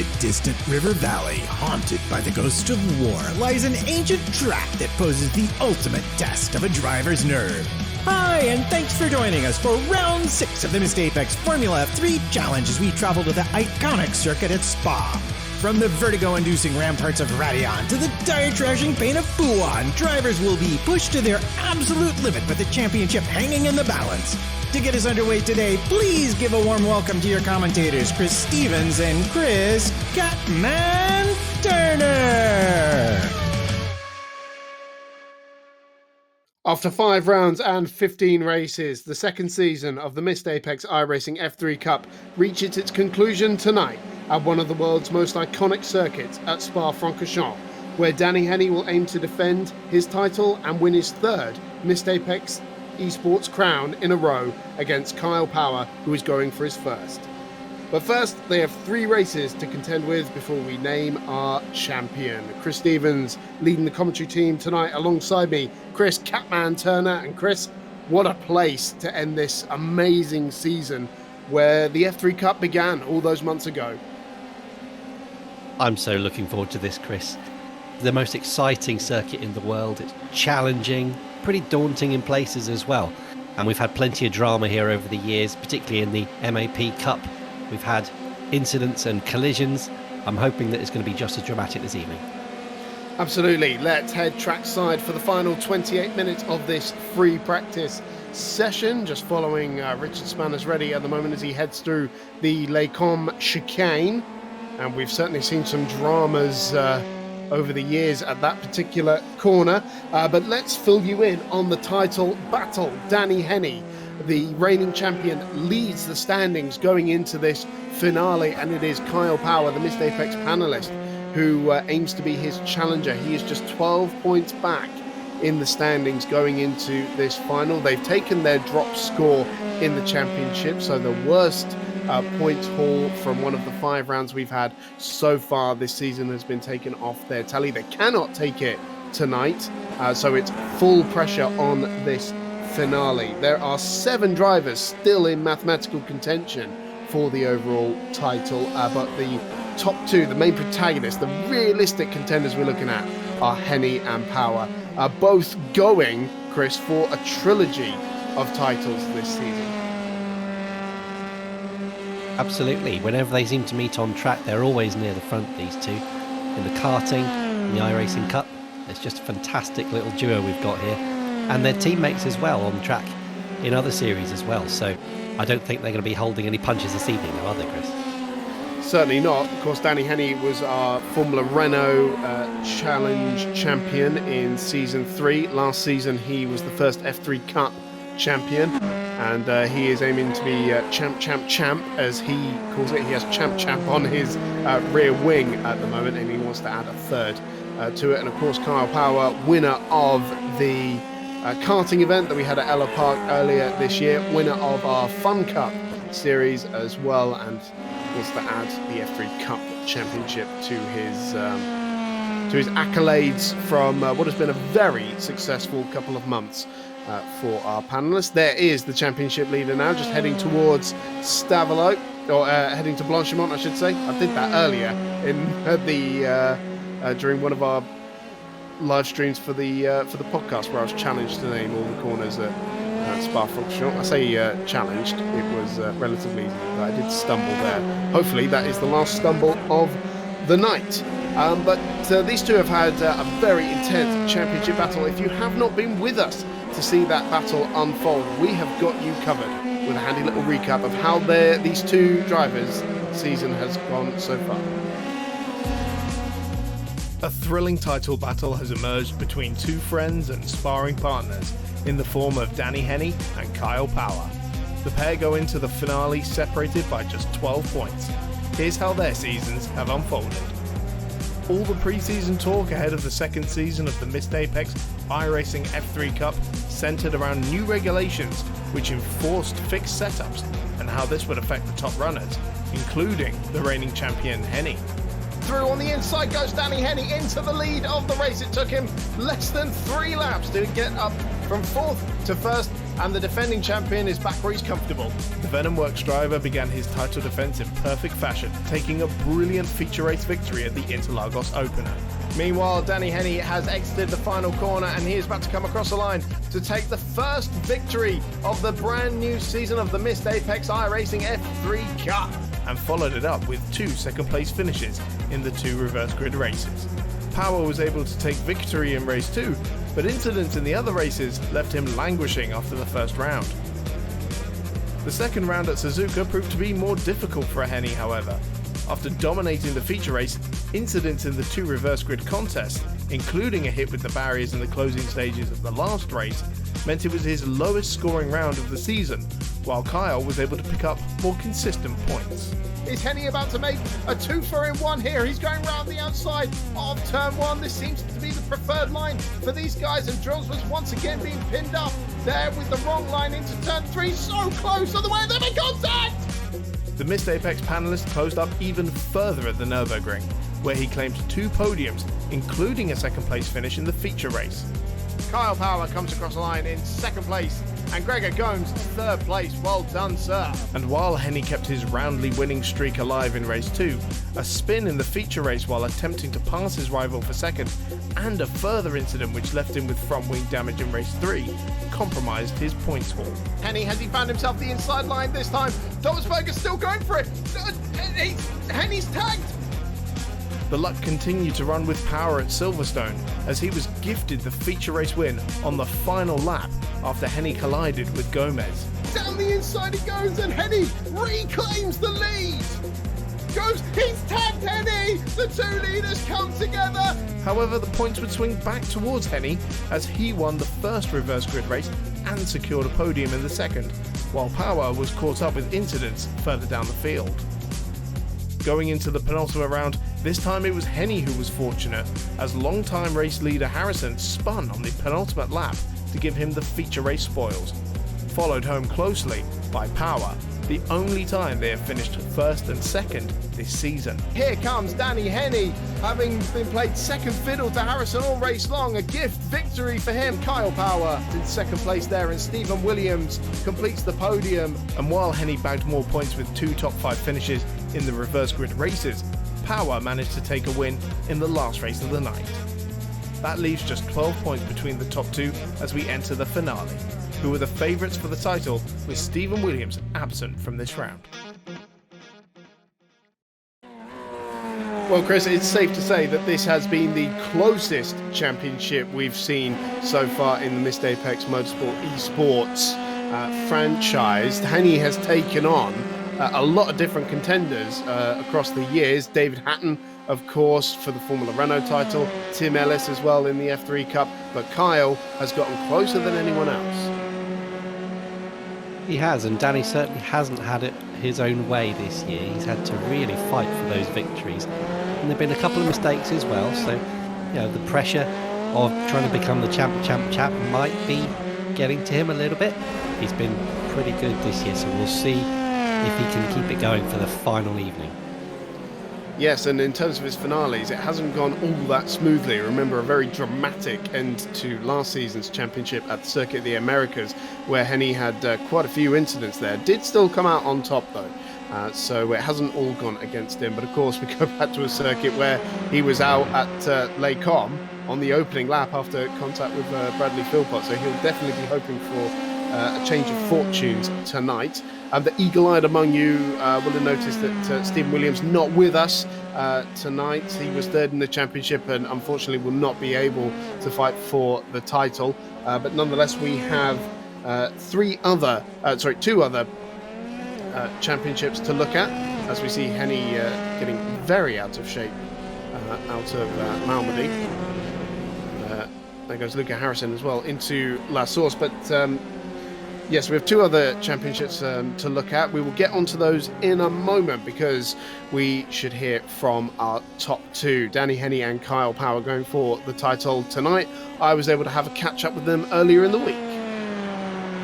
a distant river valley haunted by the ghost of war lies an ancient track that poses the ultimate test of a driver's nerve. Hi, and thanks for joining us for round 6 of the Missed Apex Formula F3 Challenge as we travel to the iconic circuit at Spa. From the vertigo-inducing ramparts of Radion to the tire-trashing pain of Buon, drivers will be pushed to their absolute limit with the championship hanging in the balance. To get us underway today, please give a warm welcome to your commentators, Chris Stevens and Chris Catman Turner. After 5 rounds and 15 races, the second season of the Missed Apex iRacing F3 Cup reaches its conclusion tonight at one of the world's most iconic circuits at Spa-Francorchamps, where Danny Henny will aim to defend his title and win his third Missed Apex esports crown in a row against Kyle Power, who is going for his first. But first, they have 3 races to contend with before we name our champion. Chris Stevens leading the commentary team tonight alongside me, Chris Catman Turner. And Chris, what a place to end this amazing season where the F3 Cup began all those months ago. I'm so looking forward to this, Chris. The most exciting circuit in the world. It's challenging, pretty daunting in places as well. And we've had plenty of drama here over the years, particularly in the MAP Cup. We've had incidents and collisions. I'm hoping that it's going to be just as dramatic this evening. Absolutely. Let's head trackside for the final 28 minutes of this free practice session. Just following Richard Spanner's ready at the moment as he heads through the Les Combes chicane. And we've certainly seen some dramas over the years at that particular corner. But let's fill you in on the title battle. Danny Henny, the reigning champion, leads the standings going into this finale, and it is Kyle Power, the Missed Apex panelist, who aims to be his challenger. He is just 12 points back in the standings going into this final. They've taken their drop score in the championship, so the worst points haul from one of the 5 rounds we've had so far this season has been taken off their tally. They cannot take it tonight, so it's full pressure on this finale. There are 7 drivers still in mathematical contention for the overall title, but the top 2, the main protagonists, the realistic contenders we're looking at, are Henny and Power, both going, Chris, for a trilogy of titles this season. Absolutely. Whenever they seem to meet on track, they're always near the front, these two. In the karting, in the iRacing Cup, it's just a fantastic little duo we've got here. And their teammates as well on track in other series as well. So I don't think they're going to be holding any punches this evening, though, are they, Chris? Certainly not. Of course, Danny Henny was our Formula Renault Challenge champion in Season 3. Last season, he was the first F3 Cup champion. And he is aiming to be champ, as he calls it. He has champ on his rear wing at the moment, and he wants to add a third to it. And of course, Kyle Power, winner of the karting event that we had at Ella Park earlier this year, winner of our Fun Cup series as well, and wants to add the F3 Cup championship to his accolades from what has been a very successful couple of months for our panelists. There is the championship leader now, just heading towards Stavelot, or heading to Blanchimont, I should say. I did that earlier in the during one of our live streams for the podcast, where I was challenged to name all the corners at Spa-Francorchamps. I say challenged, it was relatively easy, but I did stumble there. Hopefully that is the last stumble of the night. But these two have had a very intense championship battle. If you have not been with us to see that battle unfold, we have got you covered with a handy little recap of how these two drivers' season has gone so far. A thrilling title battle has emerged between 2 friends and sparring partners in the form of Danny Henny and Kyle Power. The pair go into the finale separated by just 12 points. Here's how their seasons have unfolded. All the pre-season talk ahead of the second season of the Missed Apex iRacing F3 Cup centered around new regulations which enforced fixed setups and how this would affect the top runners, including the reigning champion Henny. Through on the inside goes Danny Henny into the lead of the race. It took him less than 3 laps to get up from 4th to 1st and the defending champion is back where he's comfortable. The Venom Works driver began his title defense in perfect fashion, taking a brilliant feature race victory at the Interlagos opener. Meanwhile, Danny Henny has exited the final corner and he is about to come across the line to take the first victory of the brand new season of the Missed Apex iRacing F3 Cup. And followed it up with 2 second place finishes in the 2 reverse grid races. Power was able to take victory in race 2, but incidents in the other races left him languishing after the first round. The second round at Suzuka proved to be more difficult for Henny, however. After dominating the feature race, incidents in the 2 reverse grid contests, including a hit with the barriers in the closing stages of the last race, meant it was his lowest scoring round of the season, while Kyle was able to pick up more consistent points. Is Henny about to make a 2-for-1 here? He's going round the outside of turn 1. This seems to be the preferred line for these guys, and Drills was once again being pinned up there with the wrong line into turn 3. So close on the way of them in contact! The Missed Apex panelist closed up even further at the Nürburgring, where he claimed 2 podiums, including a second place finish in the feature race. Kyle Power comes across the line in second place, and Gregor Gomes third place. Well done, sir. And while Henny kept his roundly winning streak alive in race 2, a spin in the feature race while attempting to pass his rival for second, and a further incident which left him with front wing damage in race 3, compromised his points haul. Henny, has he found himself the inside line this time? Thomas Berger's still going for it. Henny's tagged. The luck continued to run with Power at Silverstone as he was gifted the feature race win on the final lap after Henny collided with Gomez. Down the inside he goes, and Henny reclaims the lead. He's tagged Henny. The 2 leaders come together. However, the points would swing back towards Henny as he won the first reverse grid race and secured a podium in the second, while Power was caught up with incidents further down the field. Going into the penultimate round, this time it was Henny who was fortunate, as long-time race leader Harrison spun on the penultimate lap to give him the feature race spoils, followed home closely by Power, the only time they have finished first and second this season. Here comes Danny Henny, having been played second fiddle to Harrison all race long. A gift victory for him. Kyle Power in second place there, and Stephen Williams completes the podium. And while Henny bagged more points with 2 top 5 finishes in the reverse grid races, Power managed to take a win in the last race of the night. That leaves just 12 points between the top 2 as we enter the finale, who were the favourites for the title, with Stephen Williams absent from this round. Well, Chris, it's safe to say that this has been the closest championship we've seen so far in the Missed Apex Motorsport eSports franchise. Henny has taken on a lot of different contenders across the years. David Hatton, of course, for the Formula Renault title, Tim Ellis as well in the F3 Cup, but Kyle has gotten closer than anyone else. He has, and Danny certainly hasn't had it his own way this year. He's had to really fight for those victories, and there've been a couple of mistakes as well, so the pressure of trying to become the champ might be getting to him a little bit. He's been pretty good this year, so we'll see if he can keep it going for the final evening. Yes, and in terms of his finales, it hasn't gone all that smoothly. Remember a very dramatic end to last season's championship at the Circuit of the Americas, where Henny had quite a few incidents there. Did still come out on top, though, so it hasn't all gone against him. But of course, we go back to a circuit where he was out at Les Combes on the opening lap after contact with Bradley Philpott, so he'll definitely be hoping for a change of fortunes tonight. The eagle-eyed among you will have noticed that Stephen Williams not with us tonight. He was third in the championship and unfortunately will not be able to fight for the title. But nonetheless, we have two other championships to look at, as we see Henny getting very out of shape out of Malmedy. There goes Luca Harrison as well into La Source. But yes, we have 2 other championships to look at. We will get onto those in a moment because we should hear from our top 2, Danny Henny and Kyle Power, going for the title tonight. I was able to have a catch up with them earlier in the week.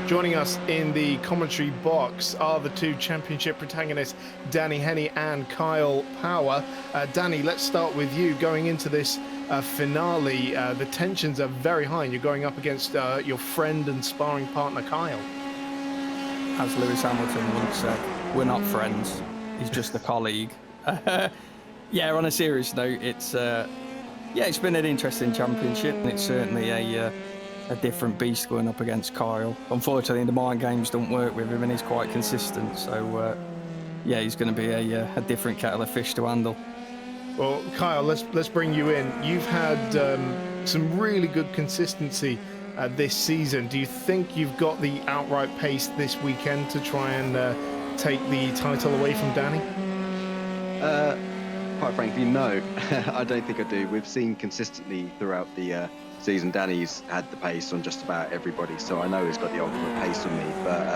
Joining us in the commentary box are the 2 championship protagonists, Danny Henny and Kyle Power. Danny, let's start with you. Going into this finale. The tensions are very high, and you're going up against your friend and sparring partner, Kyle. As Lewis Hamilton once said, we're not friends. He's just a colleague. Yeah, on a serious note, it's been an interesting championship, and it's certainly a different beast going up against Kyle. Unfortunately, the mind games don't work with him, and he's quite consistent. So, he's going to be a different kettle of fish to handle. Well, Kyle, let's bring you in. You've had some really good consistency this season. Do you think you've got the outright pace this weekend to try and take the title away from Danny? Quite frankly, no. I don't think I do. We've seen consistently throughout the season, Danny's had the pace on just about everybody, so I know he's got the ultimate pace on me. But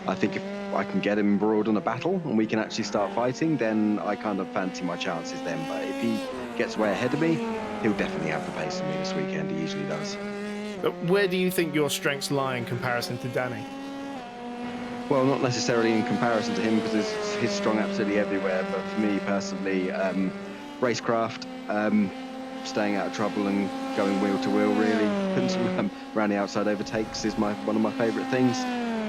I think if I can get him embroiled on a battle and we can actually start fighting, then I kind of fancy my chances then. But if he gets way ahead of me, he'll definitely have the pace on me this weekend. He usually does. But where do you think your strengths lie in comparison to Danny? Well, not necessarily in comparison to him, because he's strong absolutely everywhere. But for me personally, racecraft, staying out of trouble and going wheel to wheel really, around the outside overtakes is one of my favourite things.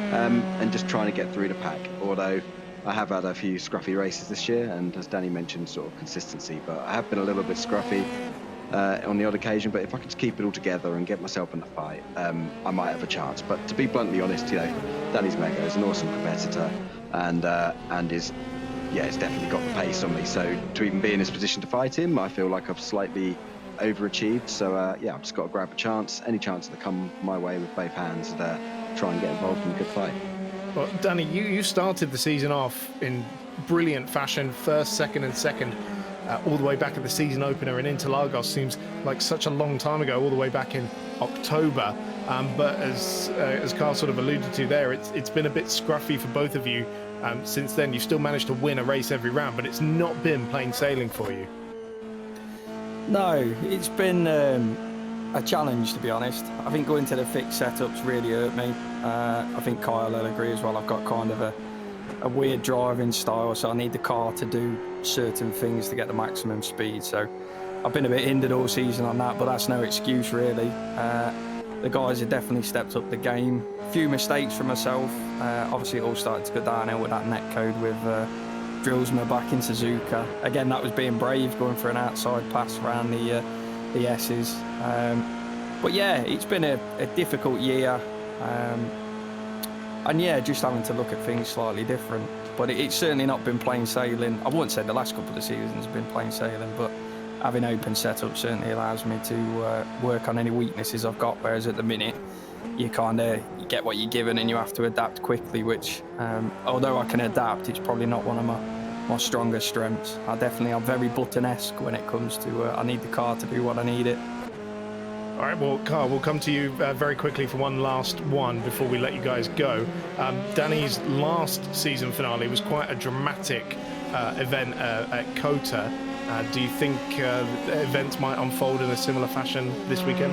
And just trying to get through the pack. Although I have had a few scruffy races this year, and as Danny mentioned, sort of consistency. But I have been a little bit scruffy on the odd occasion. But if I can just keep it all together and get myself in the fight, I might have a chance. But to be bluntly honest, Danny's mega is an awesome competitor, and is it's definitely got the pace on me. So to even be in this position to fight him, I feel like I've slightly overachieved. So I've just got to grab a chance, any chance that come my way with both hands, and try and get involved in a good fight. Well, Danny, you started the season off in brilliant fashion, first, second, and second, all the way back at the season opener in Interlagos. Seems like such a long time ago, all the way back in October. But as Carl sort of alluded to there, it's been a bit scruffy for both of you since then. You've still managed to win a race every round, but it's not been plain sailing for you. No, it's been a challenge, to be honest. I think going to the fixed setups really hurt me. I think Kyle will agree as well. I've got kind of a weird driving style, so I need the car to do certain things to get the maximum speed. So I've been a bit hindered all season on that, but that's no excuse really. The guys have definitely stepped up the game. A few mistakes from myself. Obviously it all started to go downhill with that net code with Drillsma back in Suzuka. Again, that was being brave, going for an outside pass around the S's. But yeah, it's been a difficult year. And yeah, just having to look at things slightly different. But it's certainly not been plain sailing. I wouldn't say the last couple of seasons have been plain sailing, but having open setup certainly allows me to work on any weaknesses I've got, whereas at the minute you get what you're given and you have to adapt quickly, which although I can adapt, it's probably not one of my strongest strengths. I'm very button-esque when it comes to I need the car to do what I need it. All right, well, Carl, we'll come to you very quickly for one last one before we let you guys go. Danny's last season finale was quite a dramatic event at COTA. Do you think events might unfold in a similar fashion this weekend?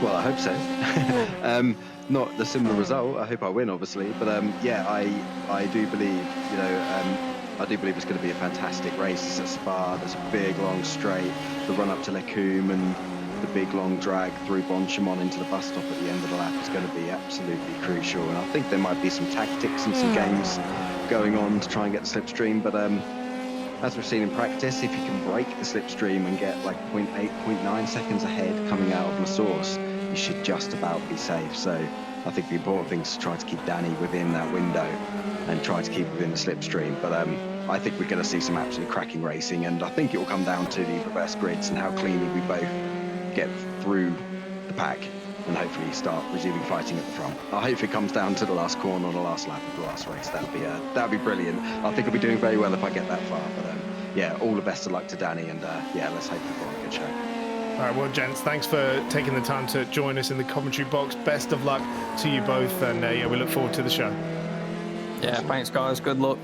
Well, I hope so. Not the similar result. I hope I win, obviously. But I do believe, I do believe it's going to be a fantastic race. It's at Spa. There's a big, long straight, the run up to Lecumbe, and the big, long drag through Bonchemont into the bus stop at the end of the lap is going to be absolutely crucial. And I think there might be some tactics and some games going on to try and get the slipstream. But as we've seen in practice, if you can break the slipstream and get like 0.8, 0.9 seconds ahead coming out of the source, you should just about be safe. So I think the important thing is to try to keep Danny within that window and try to keep within the slipstream. But I think we're going to see some absolutely cracking racing, and I think it will come down to the reverse grids and how cleanly we both get through the pack and hopefully start resuming fighting at the front. I hope it comes down to the last corner or the last lap of the last race. That'd be brilliant. I think I'll be doing very well if I get that far. But all the best of luck to Danny, and let's hope we've got a good show. All right, well, gents, thanks for taking the time to join us in the commentary box. Best of luck to you both, and we look forward to the show. Yeah, thanks guys. Good luck.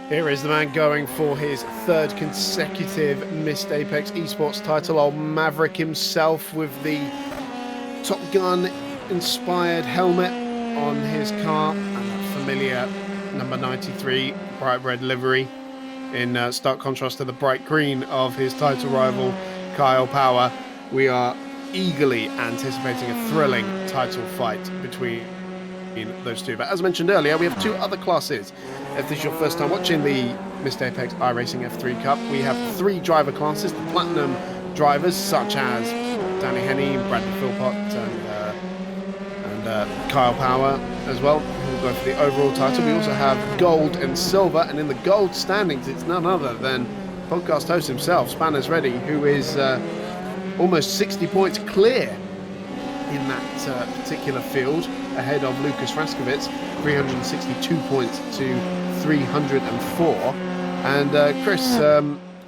Here is the man going for his third consecutive Missed Apex Esports title, old Maverick himself, with the Top Gun inspired helmet on his car and that familiar number 93 bright red livery. in stark contrast to the bright green of his title rival, Kyle Power. We are eagerly anticipating a thrilling title fight between those two. But as mentioned earlier, we have two other classes. If this is your first time watching the Mr. Apex iRacing F3 Cup, we have three driver classes, the Platinum drivers, such as Danny Henney, Bradley Philpott, and Kyle Power as well, who will go for the overall title. We also have Gold and Silver, and in the Gold standings, it's none other than podcast host himself, Spanners Ready, who is almost 60 points clear in that particular field, ahead of Lucas Raskowitz, 362 points to 304. And Chris,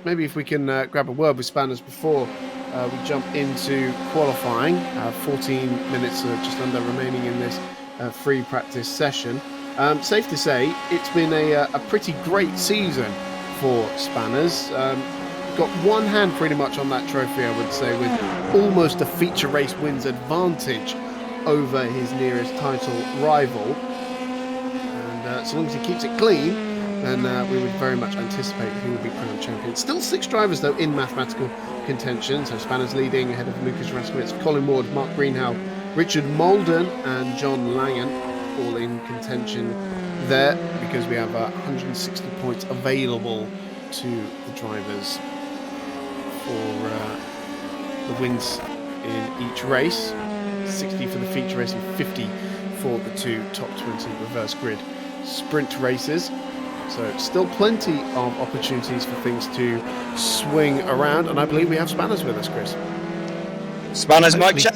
maybe if we can grab a word with Spanners before we jump into qualifying. 14 minutes just under remaining in this free practice session. Safe to say it's been a pretty great season for Spanners. Got one hand pretty much on that trophy, I would say, with almost a feature race wins advantage over his nearest title rival. And so long as he keeps it clean, then we would very much anticipate he will be crowned champion. Still 6 drivers, though, in mathematical contention. So Spanners leading ahead of Lucas Raskowitz, Colin Ward, Mark Greenhow, Richard Molden and John Langan, all in contention there, because we have 160 points available to the drivers for the wins in each race. 60 for the feature race and 50 for the two top 20 reverse grid sprint races. So still plenty of opportunities for things to swing around, and I believe we have Spanners with us, Chris. Spanners, mic check.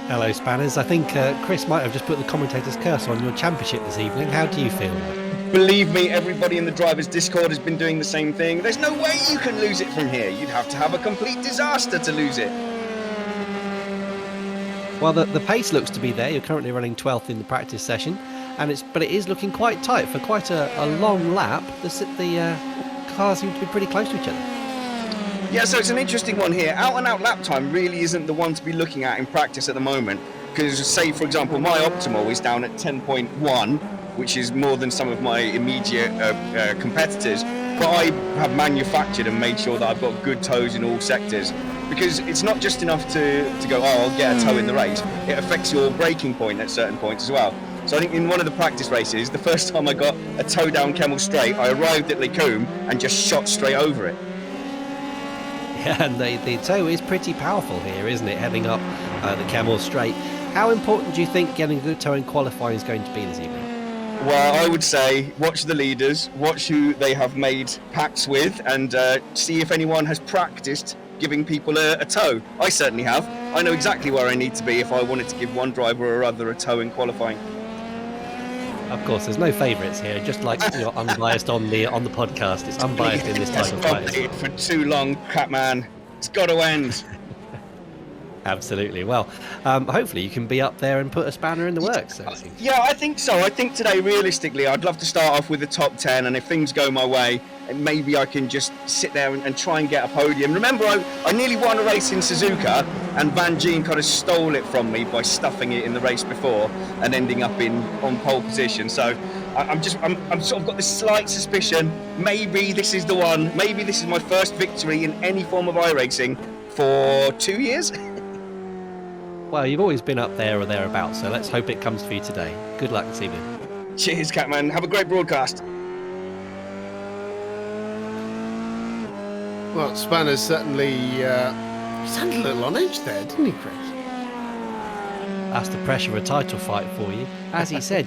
Hello, Spanners. I think Chris might have just put the commentator's curse on your championship this evening. How do you feel? Believe me, everybody in the drivers' Discord has been doing the same thing. There's no way you can lose it from here. You'd have to have a complete disaster to lose it. Well, the pace looks to be there. You're currently running 12th in the practice session, but it is looking quite tight for quite a long lap. The cars seem to be pretty close to each other. Yeah, so it's an interesting one here. Out and out lap time really isn't the one to be looking at in practice at the moment, because say, for example, my optimal is down at 10.1, which is more than some of my immediate competitors, but I have manufactured and made sure that I've got good tows in all sectors, because it's not just enough to go, oh, I'll get a tow in the race. It affects your braking point at certain points as well. So I think in one of the practice races, the first time I got a tow down Kemmel Straight, I arrived at Lecombe and just shot straight over it. Yeah, and the tow is pretty powerful here, isn't it, heading up the Kemmel Straight. How important do you think getting a good tow in qualifying is going to be this evening? Well, I would say watch the leaders, watch who they have made pacts with, and see if anyone has practiced giving people a tow. I certainly have. I know exactly where I need to be if I wanted to give one driver or other a tow in qualifying. Of course, there's no favourites here, just like you're unbiased on the podcast. It's unbiased in this type of fight. For too long, Catman. It's got to end. Absolutely. Well, hopefully you can be up there and put a spanner in the works. Yeah, I think so. I think today, realistically, I'd love to start off with the top 10, and if things go my way, maybe I can just sit there and try and get a podium. Remember, I nearly won a race in Suzuka, and Van Gien kind of stole it from me by stuffing it in the race before and ending up on pole position. So I'm sort of got this slight suspicion, maybe this is the one. Maybe this is my first victory in any form of iRacing for 2 years. Well, you've always been up there or thereabouts, so let's hope it comes for you today. Good luck this evening. Cheers, Catman. Have a great broadcast. Well, Spanners certainly sounded a little on edge there, didn't he, Chris? That's the pressure of a title fight for you. As he said,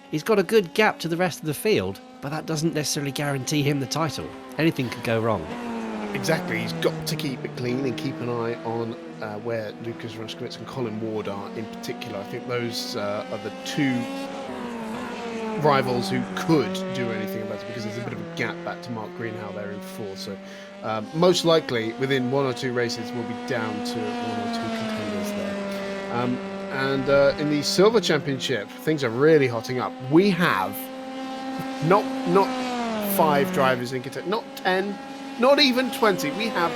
he's got a good gap to the rest of the field, but that doesn't necessarily guarantee him the title. Anything could go wrong. Exactly, he's got to keep it clean and keep an eye on where Lucas Raskowitz and Colin Ward are in particular. I think those are the two rivals who could do anything about it, because there's a bit of a gap back to Mark Greenhow there in fourth. So most likely within one or two races we'll be down to one or two contenders there. And in the Silver Championship, things are really hotting up. We have not 5 drivers in contention, not 10, not even 20. We have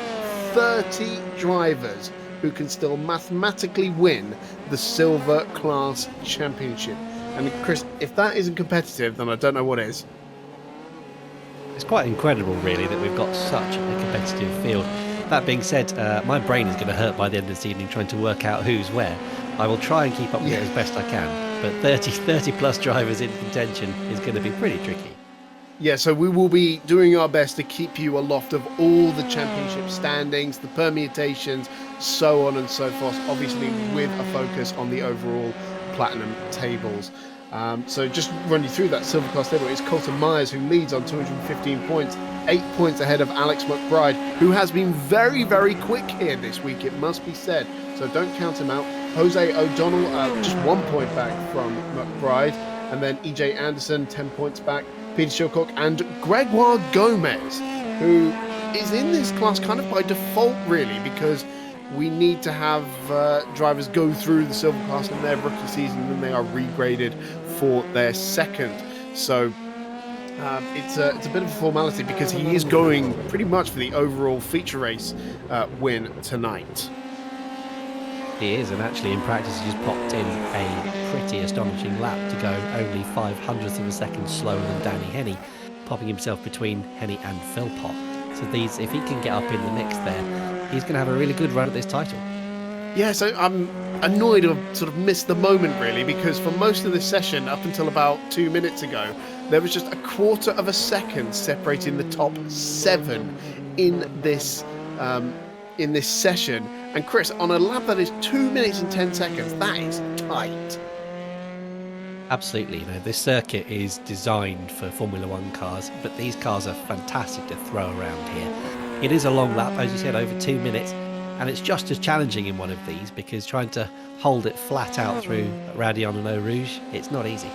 30 drivers who can still mathematically win the Silver Class Championship. And Chris, if that isn't competitive, then I don't know what is. It's quite incredible, really, that we've got such a competitive field. That being said, my brain is going to hurt by the end of this evening trying to work out who's where. I will try and keep up with it as best I can, but 30 plus drivers in contention is going to be pretty tricky. Yeah, so we will be doing our best to keep you aloft of all the championship standings, the permutations, so on and so forth, obviously with a focus on the overall platinum tables. So just run you through that silver class table. It's Colton Myers who leads on 215 points, 8 points ahead of Alex McBride, who has been very, very quick here this week, it must be said. So don't count him out. Jose O'Donnell, just 1 point back from McBride. And then EJ Anderson, 10 points back. Peter Shilcock and Gregoire Gomez, who is in this class kind of by default, really, because we need to have drivers go through the silver class in their rookie season, and they are regraded for their second. So it's a bit of a formality because he is going pretty much for the overall feature race win tonight. He is, and actually in practice he just popped in a pretty astonishing lap to go only 0.05 of a second slower than Danny Henny, popping himself between Henny and Philpott. So if he can get up in the mix there, he's going to have a really good run at this title. Yeah, so I'm annoyed to have sort of missed the moment, really, because for most of this session, up until about 2 minutes ago, there was just a quarter of a second separating the top 7 in this session. And Chris, on a lap that is 2 minutes and 10 seconds, that is tight. Absolutely. This circuit is designed for Formula One cars, but these cars are fantastic to throw around here. It is a long lap, as you said, over 2 minutes, and it's just as challenging in one of these because trying to hold it flat out through Raidillon and Eau Rouge, it's not easy.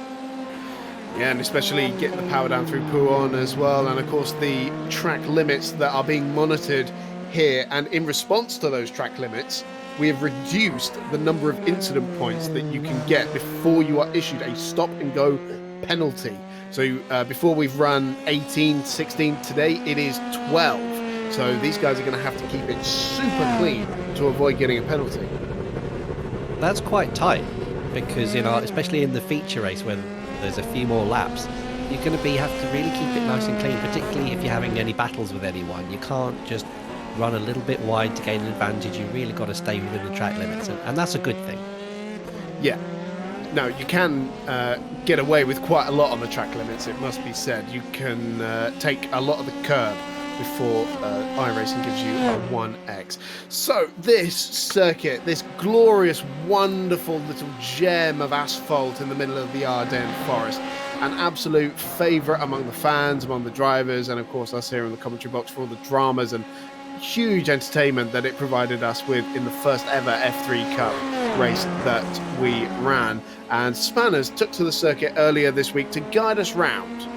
Yeah, and especially getting the power down through Pouhon as well, and of course the track limits that are being monitored here, and in response to those track limits, we have reduced the number of incident points that you can get before you are issued a stop and go penalty. So before we've run 18, 16, today it is 12. So these guys are going to have to keep it super clean to avoid getting a penalty. That's quite tight because especially in the feature race where there's a few more laps, you're going to have to really keep it nice and clean, particularly if you're having any battles with anyone. You can't just run a little bit wide to gain an advantage. You really got to stay within the track limits, and that's a good thing. Yeah. No, you can get away with quite a lot on the track limits, it must be said. You can take a lot of the curb before iRacing gives you a 1x. So this circuit, this glorious, wonderful little gem of asphalt in the middle of the Ardennes forest, an absolute favourite among the fans, among the drivers, and of course us here in the commentary box for all the dramas and huge entertainment that it provided us with in the first ever F3 Cup race that we ran. And Spanners took to the circuit earlier this week to guide us round.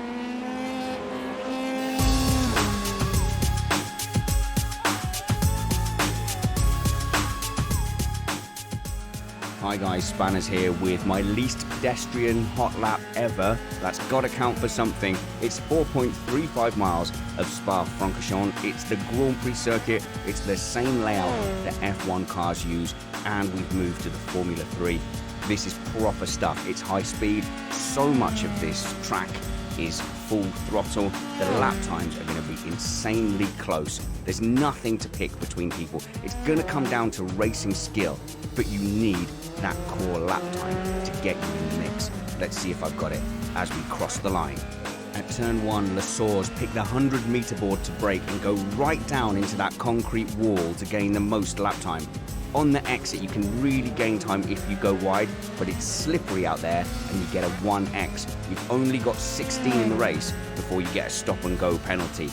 Hi guys, Spanners here with my least pedestrian hot lap ever. That's got to count for something. It's 4.35 miles of Spa-Francorchamps. It's the Grand Prix circuit. It's the same layout that F1 cars use, and we've moved to the Formula 3. This is proper stuff. It's high speed. So much of this track is full throttle. The lap times are going to be insanely close. There's nothing to pick between people. It's going to come down to racing skill, but you need that core lap time to get you in the mix. Let's see if I've got it as we cross the line. At turn 1, Le Source pick the 100-meter board to brake and go right down into that concrete wall to gain the most lap time. On the exit, you can really gain time if you go wide, but it's slippery out there and you get a 1x. You've only got 16 in the race before you get a stop and go penalty.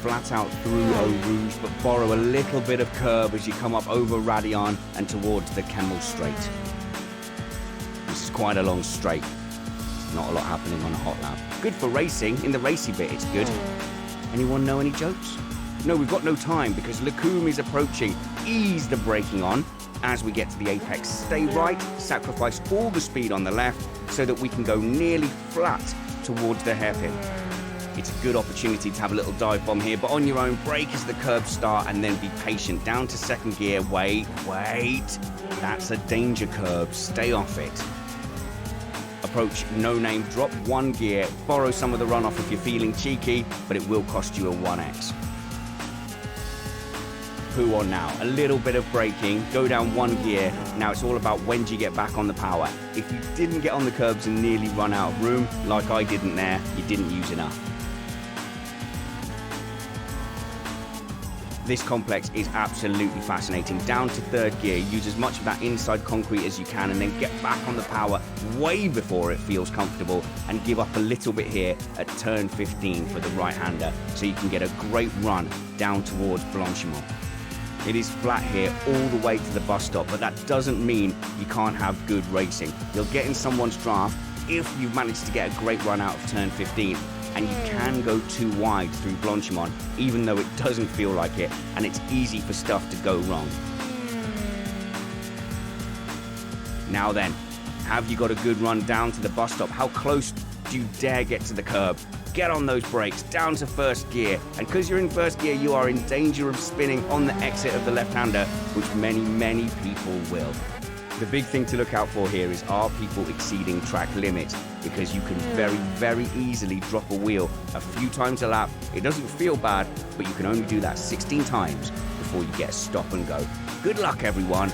Flat out through Eau Rouge, but borrow a little bit of curb as you come up over Raidillon and towards the Kemmel Straight. This is quite a long straight. Not a lot happening on a hot lap. Good for racing. In the racy bit, it's good. Anyone know any jokes? No, we've got no time because Lecombe is approaching. Ease the braking on as we get to the apex. Stay right, sacrifice all the speed on the left so that we can go nearly flat towards the hairpin. It's a good opportunity to have a little dive bomb here, but on your own, brake as the curb start and then be patient. Down to second gear, wait. That's a danger curb, stay off it. approach No Name, drop 1 gear, borrow some of the runoff if you're feeling cheeky, but it will cost you a 1x. Poo on now, a little bit of braking, go down 1 gear. Now it's all about when do you get back on the power. If you didn't get on the curbs and nearly run out of room, like I didn't there, you didn't use enough. This complex is absolutely fascinating. Down to 3rd gear, use as much of that inside concrete as you can and then get back on the power way before it feels comfortable, and give up a little bit here at turn 15 for the right-hander so you can get a great run down towards Blanchimont. It is flat here all the way to the bus stop, but that doesn't mean you can't have good racing. You'll get in someone's draft if you've managed to get a great run out of turn 15. And you can go too wide through Blanchimont, even though it doesn't feel like it, and it's easy for stuff to go wrong. Now then, have you got a good run down to the bus stop? How close do you dare get to the curb? Get on those brakes, down to 1st gear, and because you're in 1st gear, you are in danger of spinning on the exit of the left-hander, which many people will. The big thing to look out for here is, are people exceeding track limits? Because you can very easily drop a wheel a few times a lap. It doesn't feel bad, but you can only do that 16 times before you get a stop and go. Good luck, everyone.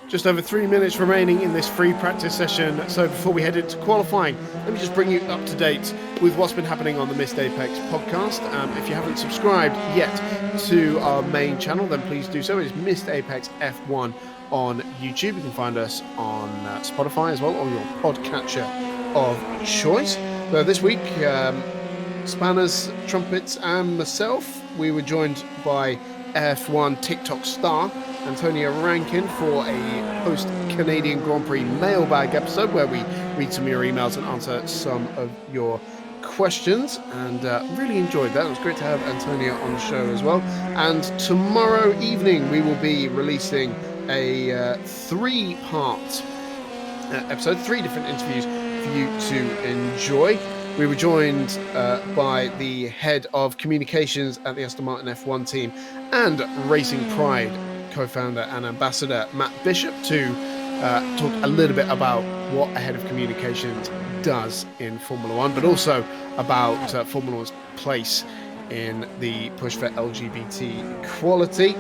Just over 3 minutes remaining in this free practice session. So before we head into qualifying, let me just bring you up to date with what's been happening on the Missed Apex podcast. If you haven't subscribed yet to our main channel, then please do so. It's Missed Apex F1 on YouTube. You can find us on Spotify as well, or your podcatcher of choice. So this week, Spanners, Trumpets, and myself, we were joined by F1 TikTok star Antonia Rankin for a post-Canadian Grand Prix mailbag episode where we read some of your emails and answer some of your questions, and really enjoyed that. It was great to have Antonia on the show as well. And tomorrow evening we will be releasing a 3-part episode, 3 different interviews for you to enjoy. We were joined by the head of communications at the Aston Martin F1 team and Racing Pride co-founder and ambassador Matt Bishop to talk a little bit about what a head of communications does in Formula One, but also about Formula One's place in the push for LGBT equality.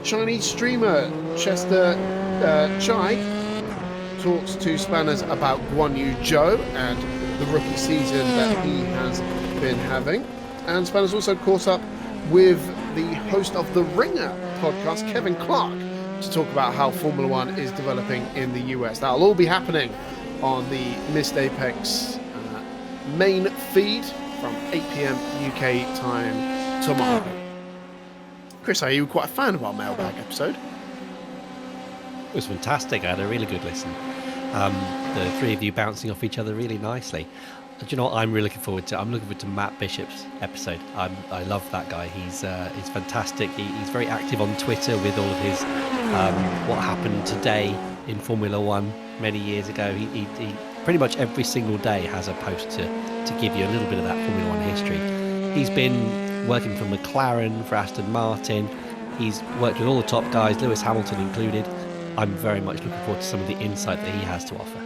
Chinese streamer Chester Chai talks to Spanners about Guan Yu Zhou and the rookie season that he has been having. And Spanners also caught up with the host of the Ringer podcast, Kevin Clark, to talk about how Formula One is developing in the US. That'll all be happening on the Missed Apex main feed from 8 p.m. UK time tomorrow. Chris, are you quite a fan of our mailbag episode? It was fantastic. I had a really good listen. The 3 of you bouncing off each other really nicely. Do you know what I'm really looking forward to? I'm looking forward to Matt Bishop's episode. I love that guy. He's fantastic. He's very active on Twitter with all of his what happened today in Formula One many years ago. He pretty much every single day has a post to give you a little bit of that Formula One history. He's been working for McLaren, for Aston Martin. He's worked with all the top guys, Lewis Hamilton included. I'm very much looking forward to some of the insight that he has to offer.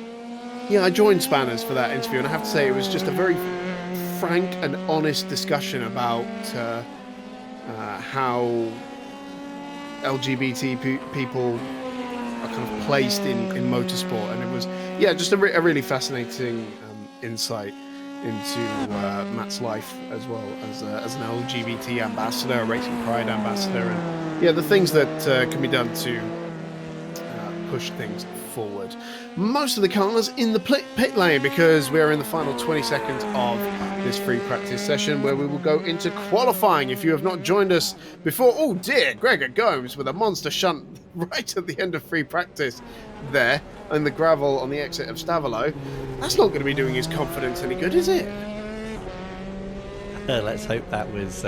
Yeah, I joined Spanners for that interview, and I have to say it was just a very frank and honest discussion about how LGBT people are kind of placed in motorsport, and it was just a really fascinating insight into Matt's life as well as an LGBT ambassador, a Racing Pride ambassador, and the things that can be done to push things forward. Most of the cars in the pit lane, because we're in the final 20 seconds of this free practice session where we will go into qualifying. If you have not joined us before, oh dear, Gregor Gomes with a monster shunt right at the end of free practice there in the gravel on the exit of Stavolo. That's not going to be doing his confidence any good, is it? Let's hope that was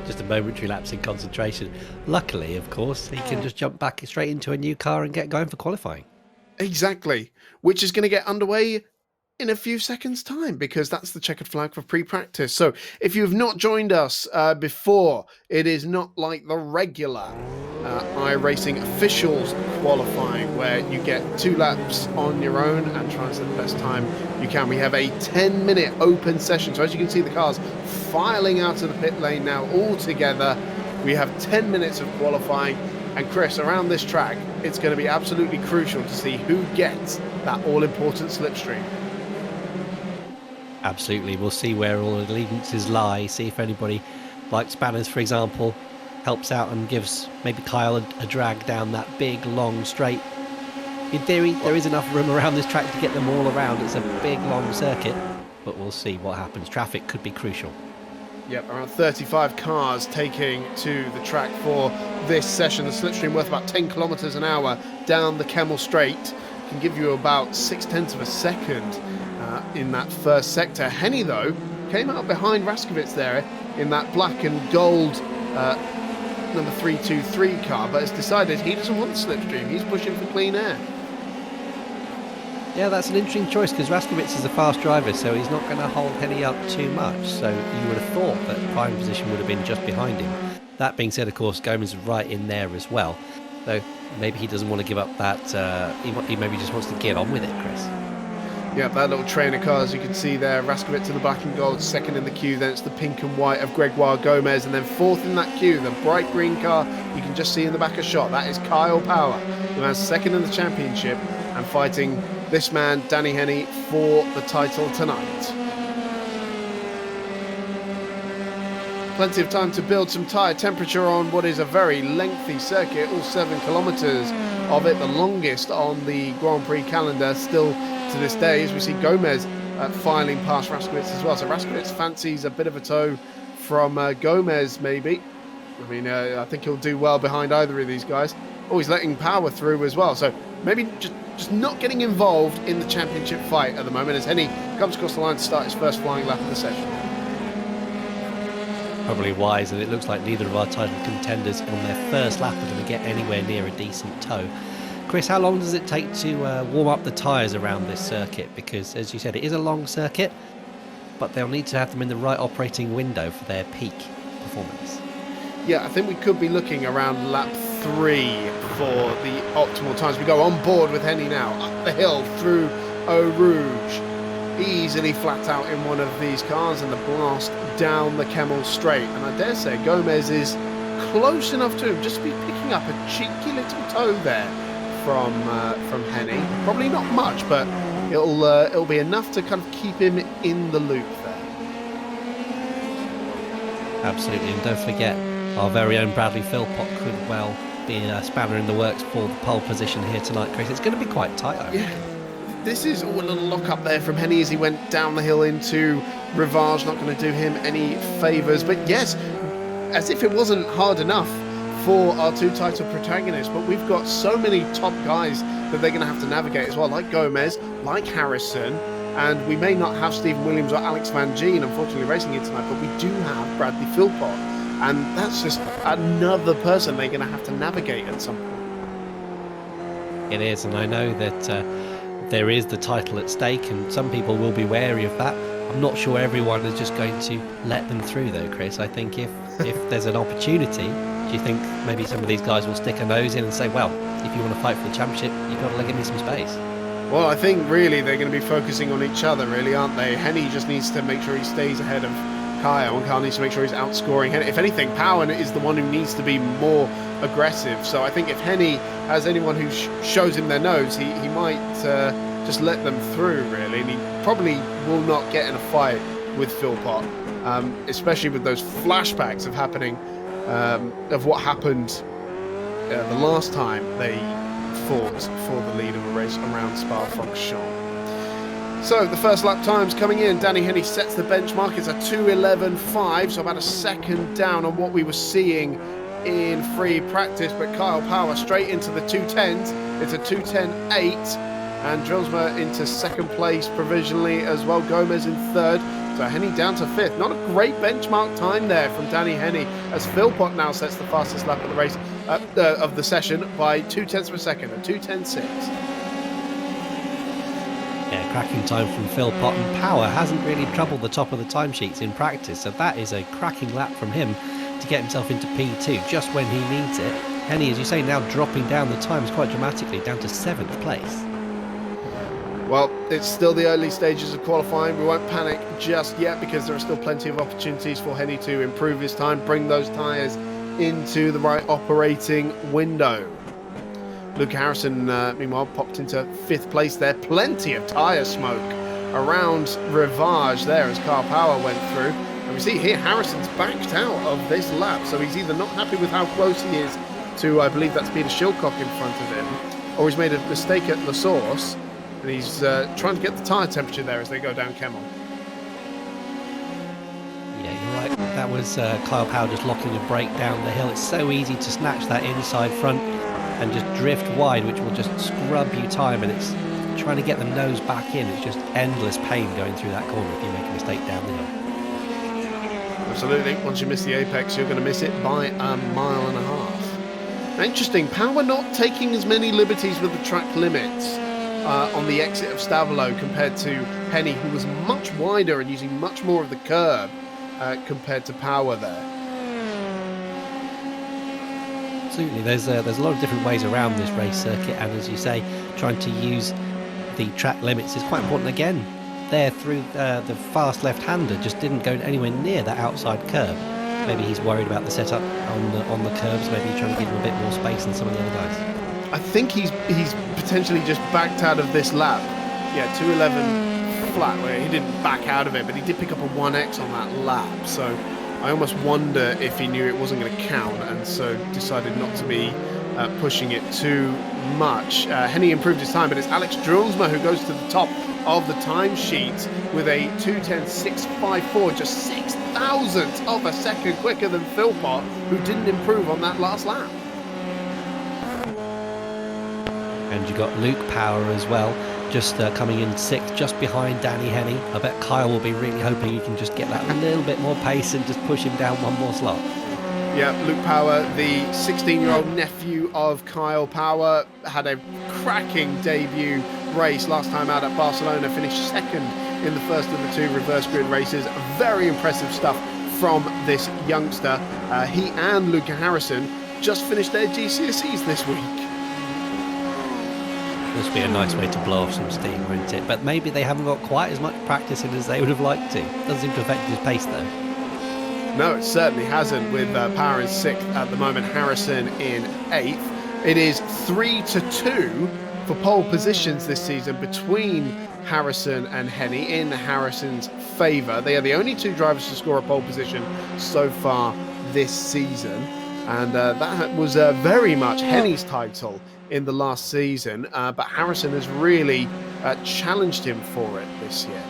just a momentary lapse in concentration. Luckily, of course, he can just jump back straight into a new car and get going for qualifying. Exactly, which is going to get underway in a few seconds' time, because that's the checkered flag for pre-practice. So if you have not joined us before, it is not like the regular iRacing officials qualifying, where you get 2 laps on your own and try and set the best time you can. We have a 10-minute open session, so as you can see the cars filing out of the pit lane now all together. We have 10 minutes of qualifying, and Chris, around this track it's going to be absolutely crucial to see who gets that all-important slipstream. Absolutely, we'll see where all the allegiances lie, see if anybody like Spanners, for example, helps out and gives maybe Kyle a drag down that big long straight. In theory there is enough room around this track to get them all around. It's a big long circuit, but we'll see what happens. Traffic could be crucial. Yep, around 35 cars taking to the track for this session. The slipstream worth about 10 kilometers an hour down the Camel Straight can give you about 0.6 of a second in that first sector. Henny though came out behind Raskovitz there in that black and gold number 323 car, but has decided he doesn't want the slipstream. He's pushing for clean air. Yeah, that's an interesting choice because Raskovitz is a fast driver, so he's not going to hold Henny up too much. So you would have thought that prime position would have been just behind him. That being said, of course, Gomez is right in there as well. So maybe he doesn't want to give up that. He maybe just wants to get on with it, Chris. Yeah, that little train of cars you can see there. Raskovitz in the black and gold, second in the queue. Then it's the pink and white of Gregoire Gomez, and then fourth in that queue, the bright green car you can just see in the back of shot. That is Kyle Power, who has second in the championship and fighting this man, Danny Henny, for the title tonight. Plenty of time to build some tyre temperature on what is a very lengthy circuit, all 7 kilometres of it, the longest on the Grand Prix calendar still to this day, as we see Gomez filing past Raskovitz as well. So Raskovitz fancies a bit of a tow from Gomez maybe. I mean, I think he'll do well behind either of these guys. Oh, he's letting Power through as well. So maybe just not getting involved in the championship fight at the moment as Henny comes across the line to start his first flying lap of the session. Probably wise, and it looks like neither of our title contenders on their first lap are going to get anywhere near a decent tow. Chris, how long does it take to warm up the tyres around this circuit? Because, as you said, it is a long circuit, but they'll need to have them in the right operating window for their peak performance. Yeah, I think we could be looking around lap 3 for the optimal times. We go on board with Henny now, up the hill through Eau Rouge. Easily flat out in one of these cars, and the blast down the Camel Straight. And I dare say Gomez is close enough to him just to be picking up a cheeky little tow there from Henny. Probably not much, but it'll be enough to kind of keep him in the loop there. Absolutely, and don't forget, our very own Bradley Philpott could well be a spanner in the works for the pole position here tonight, Chris. It's going to be quite tight, I think. Yeah. This is a little lock up there from Henny as he went down the hill into Rivage. Not going to do him any favours. But yes, as if it wasn't hard enough for our 2 title protagonists, but we've got so many top guys that they're going to have to navigate as well, like Gomez, like Harrison, and we may not have Stephen Williams or Alex Van Gien, unfortunately, racing here tonight, but we do have Bradley Philpott, and that's just another person they're going to have to navigate at some point. It is, and I know that there is the title at stake, and some people will be wary of that. I'm not sure everyone is just going to let them through, though, Chris. I think if there's an opportunity, do you think maybe some of these guys will stick a nose in and say, well, if you want to fight for the championship, you've got to give me some space? Well, I think really they're going to be focusing on each other, really, aren't they? Henny just needs to make sure he stays ahead of Kyle, and Kyle needs to make sure he's outscoring Henny. If anything, Power is the one who needs to be more aggressive. So I think if Henny has anyone who shows him their nose, he might just let them through, really, and he probably will not get in a fight with Philpott, especially with those flashbacks of what happened the last time they fought for the lead of a race around Spa-Francorchamps. So the first lap times coming in. Danny Henny sets the benchmark. It's a 2:11.5, so about a second down on what we were seeing in free practice, but Kyle Power straight into the 2:10s. It's a 2:10.8, and Drilsma into second place provisionally as well. Gomez in third, so Henny down to fifth. Not a great benchmark time there from Danny Henny, as Philpott now sets the fastest lap of the race of the session by 0.2 of a second, a 2:10.6. Yeah, cracking time from Philpott, and Power hasn't really troubled the top of the timesheets in practice, so that is a cracking lap from him to get himself into P2 just when he needs it. Henny, as you say, now dropping down the times quite dramatically, down to 7th place. Well, it's still the early stages of qualifying. We won't panic just yet because there are still plenty of opportunities for Henny to improve his time, bring those tyres into the right operating window. Luke Harrison, meanwhile, popped into 5th place there. Plenty of tyre smoke around Rivage there as Car Power went through. And we see here Harrison's backed out of this lap, so he's either not happy with how close he is to, I believe that's Peter Shilcock in front of him, or he's made a mistake at the source, and he's trying to get the tyre temperature there as they go down Kemmel. Yeah, you're right. That was Kyle Power just locking a brake down the hill. It's so easy to snatch that inside front and just drift wide, which will just scrub you time, and it's trying to get the nose back in. It's just endless pain going through that corner if you make a mistake down the hill. Absolutely. Once you miss the apex, you're going to miss it by 1.5 miles. Interesting. Power not taking as many liberties with the track limits on the exit of Stavelot compared to Henny, who was much wider and using much more of the curb compared to Power there. Absolutely, there's a lot of different ways around this race circuit, and as you say, trying to use the track limits is quite important. Again, there through the fast left-hander just didn't go anywhere near that outside curb. Maybe he's worried about the setup on the curbs. Maybe he's trying to give him a bit more space than some of the other guys. I think he's potentially just backed out of this lap. Yeah, 2:11 flat, where he didn't back out of it, but he did pick up a 1x on that lap. So I almost wonder if he knew it wasn't going to count, and so decided not to be pushing it too much. Henny improved his time, but it's Alex Drulsma who goes to the top of the timesheet with a 2:10.654, just 0.006 of a second quicker than Philpott, who didn't improve on that last lap. And you got Luke Power as well, just coming in 6th, just behind Danny Henny. I bet Kyle will be really hoping he can just get that little bit more pace and just push him down one more slot. Yeah, Luke Power, the 16-year-old nephew of Kyle Power, had a cracking debut race last time out at Barcelona, finished 2nd in the first of the 2 reverse grid races. Very impressive stuff from this youngster. He and Luca Harrison just finished their GCSEs this week. This would be a nice way to blow off some steam, wouldn't it? But maybe they haven't got quite as much practice in as they would have liked to. Doesn't seem to affect his pace though. No, it certainly hasn't, with Power in 6th at the moment, Harrison in 8th. It is 3-2 for pole positions this season between Harrison and Henny in Harrison's favour. They are the only 2 drivers to score a pole position so far this season, and that was very much Henny's title in the last season, but Harrison has really challenged him for it this year.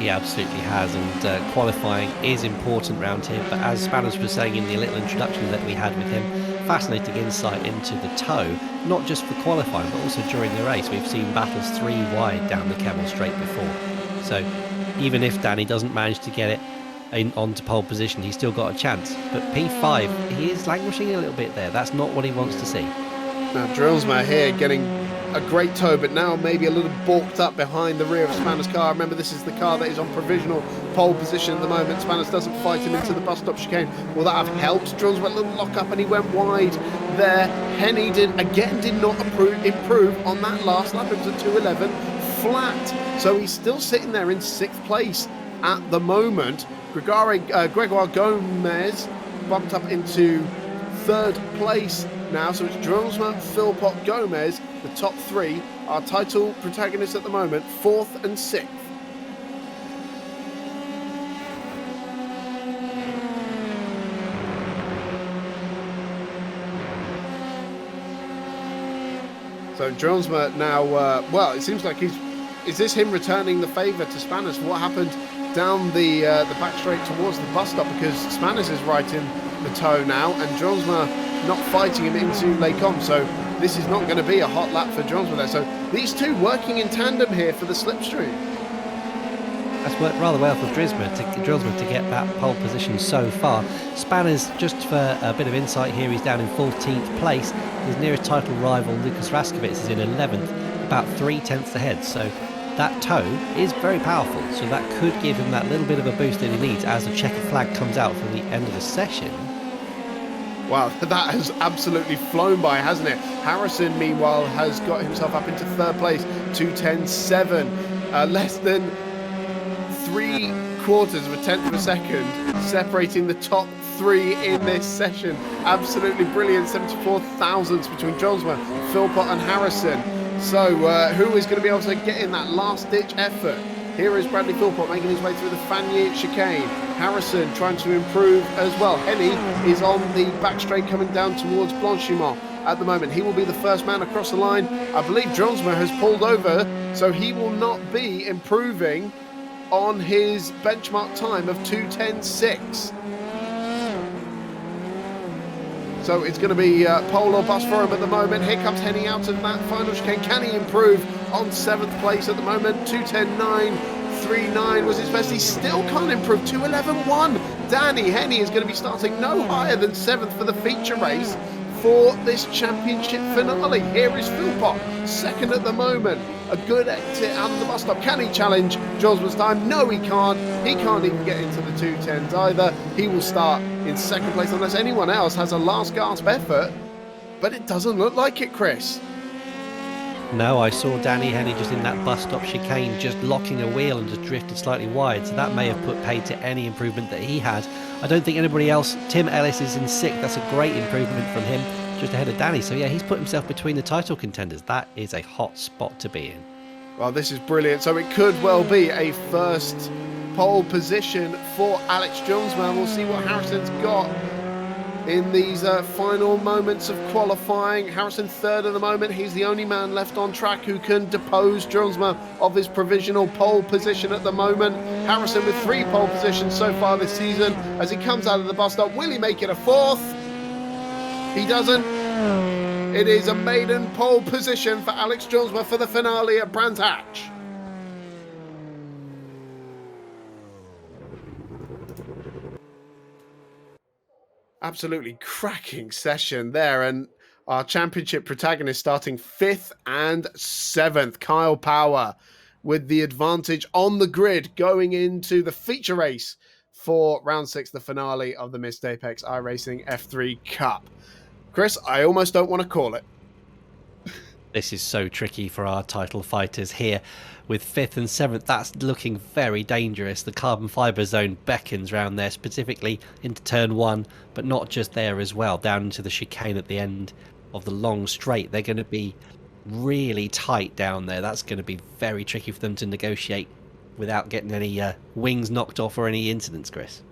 He absolutely has, and qualifying is important round here, but as Spanners was saying in the little introduction that we had with him, fascinating insight into the toe, not just for qualifying but also during the race. We've seen battles 3 wide down the Kemmel Straight before, so even if Danny doesn't manage to get it onto pole position, he's still got a chance. But P5, he is languishing a little bit there. That's not what he wants to see. Now Drillsma here getting a great toe, but now maybe a little balked up behind the rear of Spanner's car. Remember, this is the car that is on provisional pole position at the moment. Spanners doesn't fight him into the bus stop chicane. Will that have helped? Drillsma a little lock up and he went wide there. Henny did not improve on that last lap. It was a 2:11 flat. So he's still sitting there in 6th place at the moment. Gregoire Gomez bumped up into 3rd place now, so it's Drillsma, Philpott, Gomez, the top 3, our title protagonists at the moment, 4th and 6th. So Drillsma now, well, it seems like is this him returning the favour to Spanners for what happened down the back straight towards the bus stop, because Spanners is right in the toe now and Drillsma not fighting him into Les Combes, so this is not going to be a hot lap for Drillsma there. So these 2 working in tandem here for the slipstream. That's worked rather well for Drillsma to get that pole position so far. Spanners, just for a bit of insight here, he's down in 14th place. His nearest title rival, Lucas Raskovic, is in 11th, about 3 tenths ahead. So that toe is very powerful, so that could give him that little bit of a boost that he needs as the checkered flag comes out for the end of the session. Wow, that has absolutely flown by, hasn't it? Harrison, meanwhile, has got himself up into third place, 2:10.7, less than 3/4 of a tenth of a second, separating the top three in this session. Absolutely brilliant, 74 thousandths between Jonsma, Philpott and Harrison. So who is going to be able to get in that last-ditch effort? Here is Bradley Philpott making his way through the Fagny chicane. Harrison trying to improve as well. Henny is on the back straight coming down towards Blanchimont at the moment. He will be the first man across the line. I believe Jonsma has pulled over, so he will not be improving on his benchmark time of 2:10.6. So it's going to be pole or bust for him at the moment. Here comes Henny out of that final chicane. Can he improve on 7th place at the moment? 2:10.939 was his best. He still can't improve. 2:11.1. Danny Henny is going to be starting no higher than 7th for the feature race for this championship finale. Here is Philpott, second at the moment. A good exit out of the bus stop. Can he challenge Josman's time? No, he can't. He can't even get into the 2:10s either. He will start in second place unless anyone else has a last gasp effort. But it doesn't look like it, Chris. No, I saw Danny Henny just in that bus stop chicane, just locking a wheel and just drifted slightly wide. So that may have put paid to any improvement that he had. I don't think anybody else. Tim Ellis is in 6th. That's a great improvement from him, just ahead of Danny. So yeah, he's put himself between the title contenders. That is a hot spot to be in. Well, this is brilliant. So it could well be a first pole position for Alex Jonsma. We'll see what Harrison's got in these final moments of qualifying. Harrison third at the moment. He's the only man left on track who can depose Jonsma of his provisional pole position at the moment. Harrison with 3 pole positions so far this season. As he comes out of the bus stop, will he make it a 4th? He doesn't. It is a maiden pole position for Alex Jonsma for the finale at Brands Hatch. Absolutely cracking session there, and our championship protagonist starting 5th and 7th. Kyle Power with the advantage on the grid going into the feature race for round 6, the finale of the Missed Apex iRacing F3 Cup. Chris, I almost don't want to call it. This is so tricky for our title fighters here. With 5th and 7th, that's looking very dangerous. The carbon fibre zone beckons round there, specifically into turn 1, but not just there as well, down into the chicane at the end of the long straight. They're going to be really tight down there. That's going to be very tricky for them to negotiate without getting any wings knocked off or any incidents, Chris.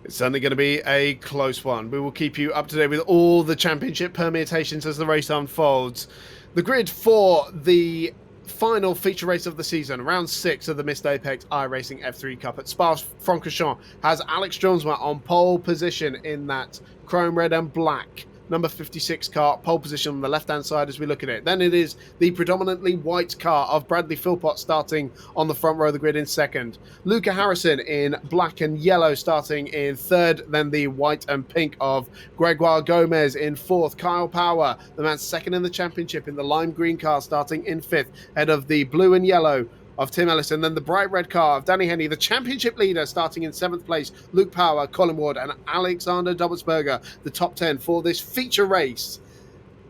It's certainly going to be a close one. We will keep you up to date with all the championship permutations as the race unfolds. The grid for the final feature race of the season, round 6 of the Missed Apex iRacing F3 Cup at Spa-Francorchamps, has Alex Jonsma on pole position in that chrome red and black number 56 car, pole position on the left-hand side as we look at it. Then it is the predominantly white car of Bradley Philpott starting on the front row of the grid in 2nd. Luca Harrison in black and yellow starting in 3rd. Then the white and pink of Gregoire Gomez in 4th. Kyle Power, the man 2nd in the championship, in the lime green car starting in 5th, ahead of the blue and yellow of Tim Ellison. Then the bright red car of Danny Henny, the championship leader, starting in 7th place. Luke Power, Colin Ward and Alexander Dobbelsberger, the top 10 for this feature race,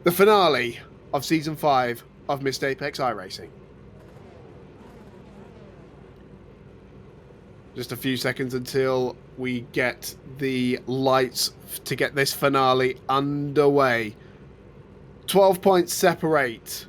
the finale of Season 5 of Missed Apex iRacing. Just a few seconds until we get the lights to get this finale underway. 12 points separate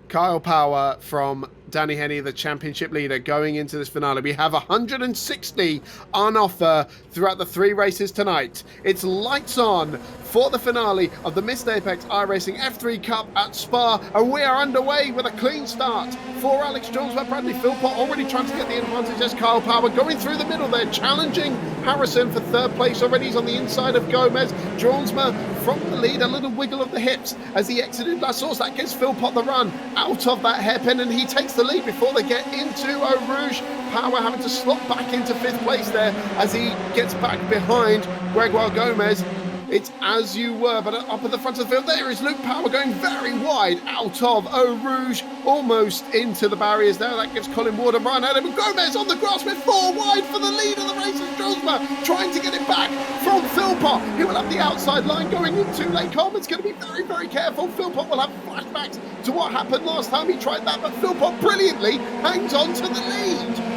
Kyle Power from Danny Henny, the championship leader, going into this finale. We have 160 on offer throughout the 3 races tonight. It's lights on for the finale of the Missed Apex iRacing F3 Cup at Spa, and we are underway with a clean start for Alex Jonsma. Bradley Philpott already trying to get the advantage as Kyle Power going through the middle there, challenging Harrison for 3rd place already. He's on the inside of Gomez. Jonsma from the lead, a little wiggle of the hips as he exited La Source. That gives Philpott the run out of that hairpin, and he takes the lead before they get into Eau Rouge. Power having to slot back into 5th place there as he gets back behind Gregoire Gomez. It's as you were, but up at the front of the field, there is Luke Power going very wide out of Eau Rouge, almost into the barriers there. That gives Colin Ward and Brian Adam. Gomez on the grass with 4 wide for the lead of the race as Drosma trying to get it back from Philpott. He will have the outside line going into Les Combes. It's going to be very, very careful. Philpott will have flashbacks to what happened last time he tried that, but Philpott brilliantly hangs on to the lead.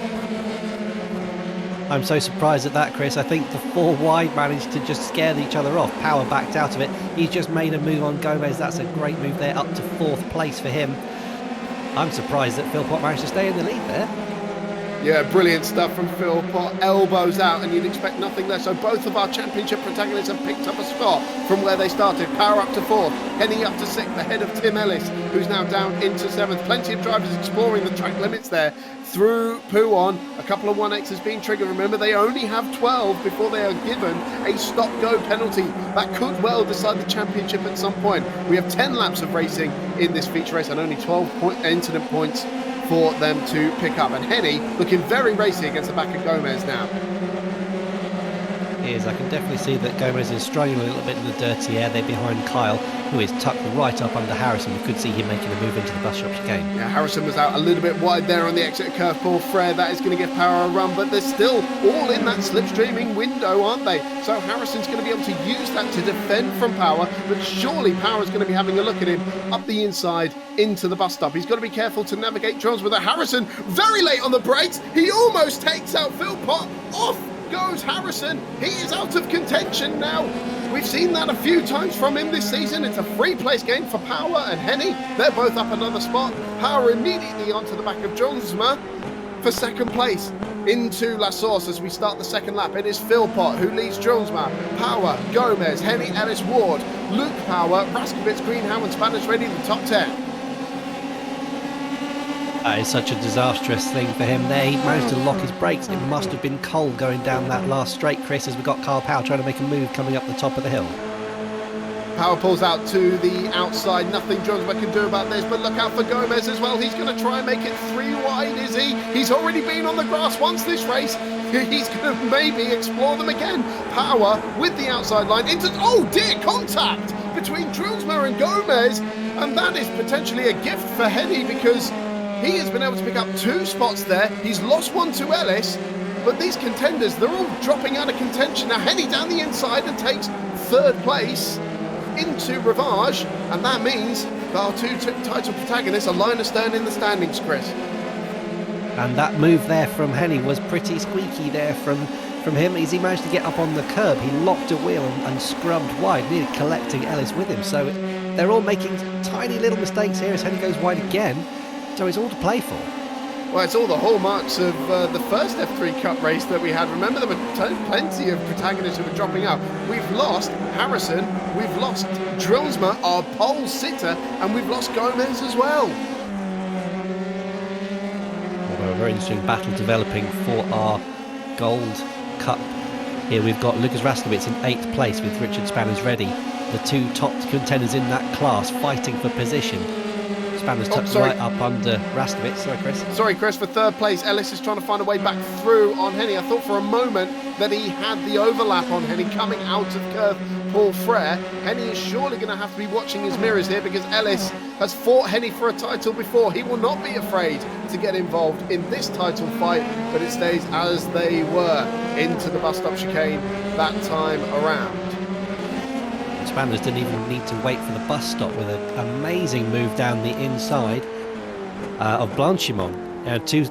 I'm so surprised at that, Chris. I think the 4 wide managed to just scare each other off. Power backed out of it. He's just made a move on Gomez. That's a great move there, up to 4th place for him. I'm surprised that Philpott managed to stay in the lead there. Yeah, brilliant stuff from Philpott. Elbows out, and you'd expect nothing less. So both of our championship protagonists have picked up a spot from where they started. Power up to 4th, Henny up to 6th, ahead of Tim Ellis, who's now down into 7th. Plenty of drivers exploring the track limits there through Pouhon. A couple of 1Xs being triggered. Remember, they only have 12 before they are given a stop-go penalty. That could well decide the championship at some point. We have 10 laps of racing in this feature race and only 12 incident points for them to pick up. And Henny looking very racy against the back of Gomez now. I can definitely see that Gomez is struggling a little bit in the dirty air there behind Kyle, who is tucked right up under Harrison. We could see him making a move into the bus stop chicane. Yeah, Harrison was out a little bit wide there on the exit curve. Paul Frere, that is going to give Power a run, but they're still all in that slipstreaming window, aren't they? So Harrison's going to be able to use that to defend from Power, but surely Power's going to be having a look at him up the inside into the bus stop. He's got to be careful to navigate Johns with a Harrison very late on the brakes. He almost takes out Philpott. Off goes Harrison. He is out of contention now. We've seen that a few times from him this season. It's a free place game for Power and Henny. They're both up another spot. Power immediately onto the back of Johnsma for second place into La Source as we start the second lap. It is Philpott who leads Johnsma. Power, Gomez, Henny, Ellis, Ward, Luke Power, Raskowitz, Greenhow and Spanish ready the top 10. That is such a disastrous thing for him there. He managed to lock his brakes. It must have been cold going down that last straight, Chris, as we got Carl Power trying to make a move coming up the top of the hill. Power pulls out to the outside. Nothing Johnsma can do about this, but look out for Gomez as well. He's going to try and make it 3 wide, is he? He's already been on the grass once this race. He's going to maybe explore them again. Power with the outside line into, oh dear, contact between Johnsma and Gomez, and that is potentially a gift for Henny because he has been able to pick up 2 spots there. He's lost 1 to Ellis, but these contenders, they're all dropping out of contention. Now Henny down the inside and takes 3rd place into Rivage, and that means that our 2 title protagonists are line astern in the standings, Chris. And that move there from Henny was pretty squeaky there from him as he managed to get up on the curb. He locked a wheel and scrubbed wide, nearly collecting Ellis with him. So they're all making tiny little mistakes here as Henny goes wide again. So it's all to play for. Well, it's all the hallmarks of the first F3 Cup race that we had. Remember, there were plenty of protagonists who were dropping out. We've lost Harrison, we've lost Drillsma, our pole sitter, and we've lost Gomez as well. Well, a very interesting battle developing for our Gold Cup. Here we've got Lucas Raskowitz in 8th place with Richard Spanners ready. The 2 top contenders in that class fighting for position. Spanners tucked right up under Raskowitz. Sorry, Chris. For 3rd place, Ellis is trying to find a way back through on Henny. I thought for a moment that he had the overlap on Henny coming out of curve Paul Frere. Henny is surely going to have to be watching his mirrors here because Ellis has fought Henny for a title before. He will not be afraid to get involved in this title fight, but it stays as they were into the bus stop chicane that time around. Spanners didn't even need to wait for the bus stop with an amazing move down the inside of Blanchimont.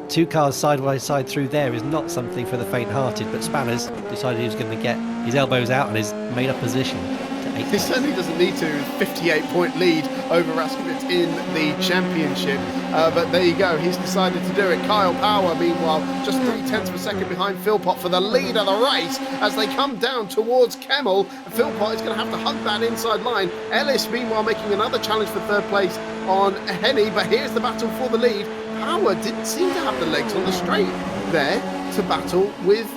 Two cars side by side through there is not something for the faint-hearted, but Spanners decided he was going to get his elbows out and his made-up position to 8th. He certainly doesn't need to. 58-point lead over Raskowitz in the championship, but there you go. He's decided to do it. Kyle Power, meanwhile, just 0.3 of a second behind Philpott for the lead of the race as they come down towards Kemmel. Philpott is going to have to hug that inside line. Ellis, meanwhile, making another challenge for 3rd place on Henny, but here's the battle for the lead. Power didn't seem to have the legs on the straight there to battle with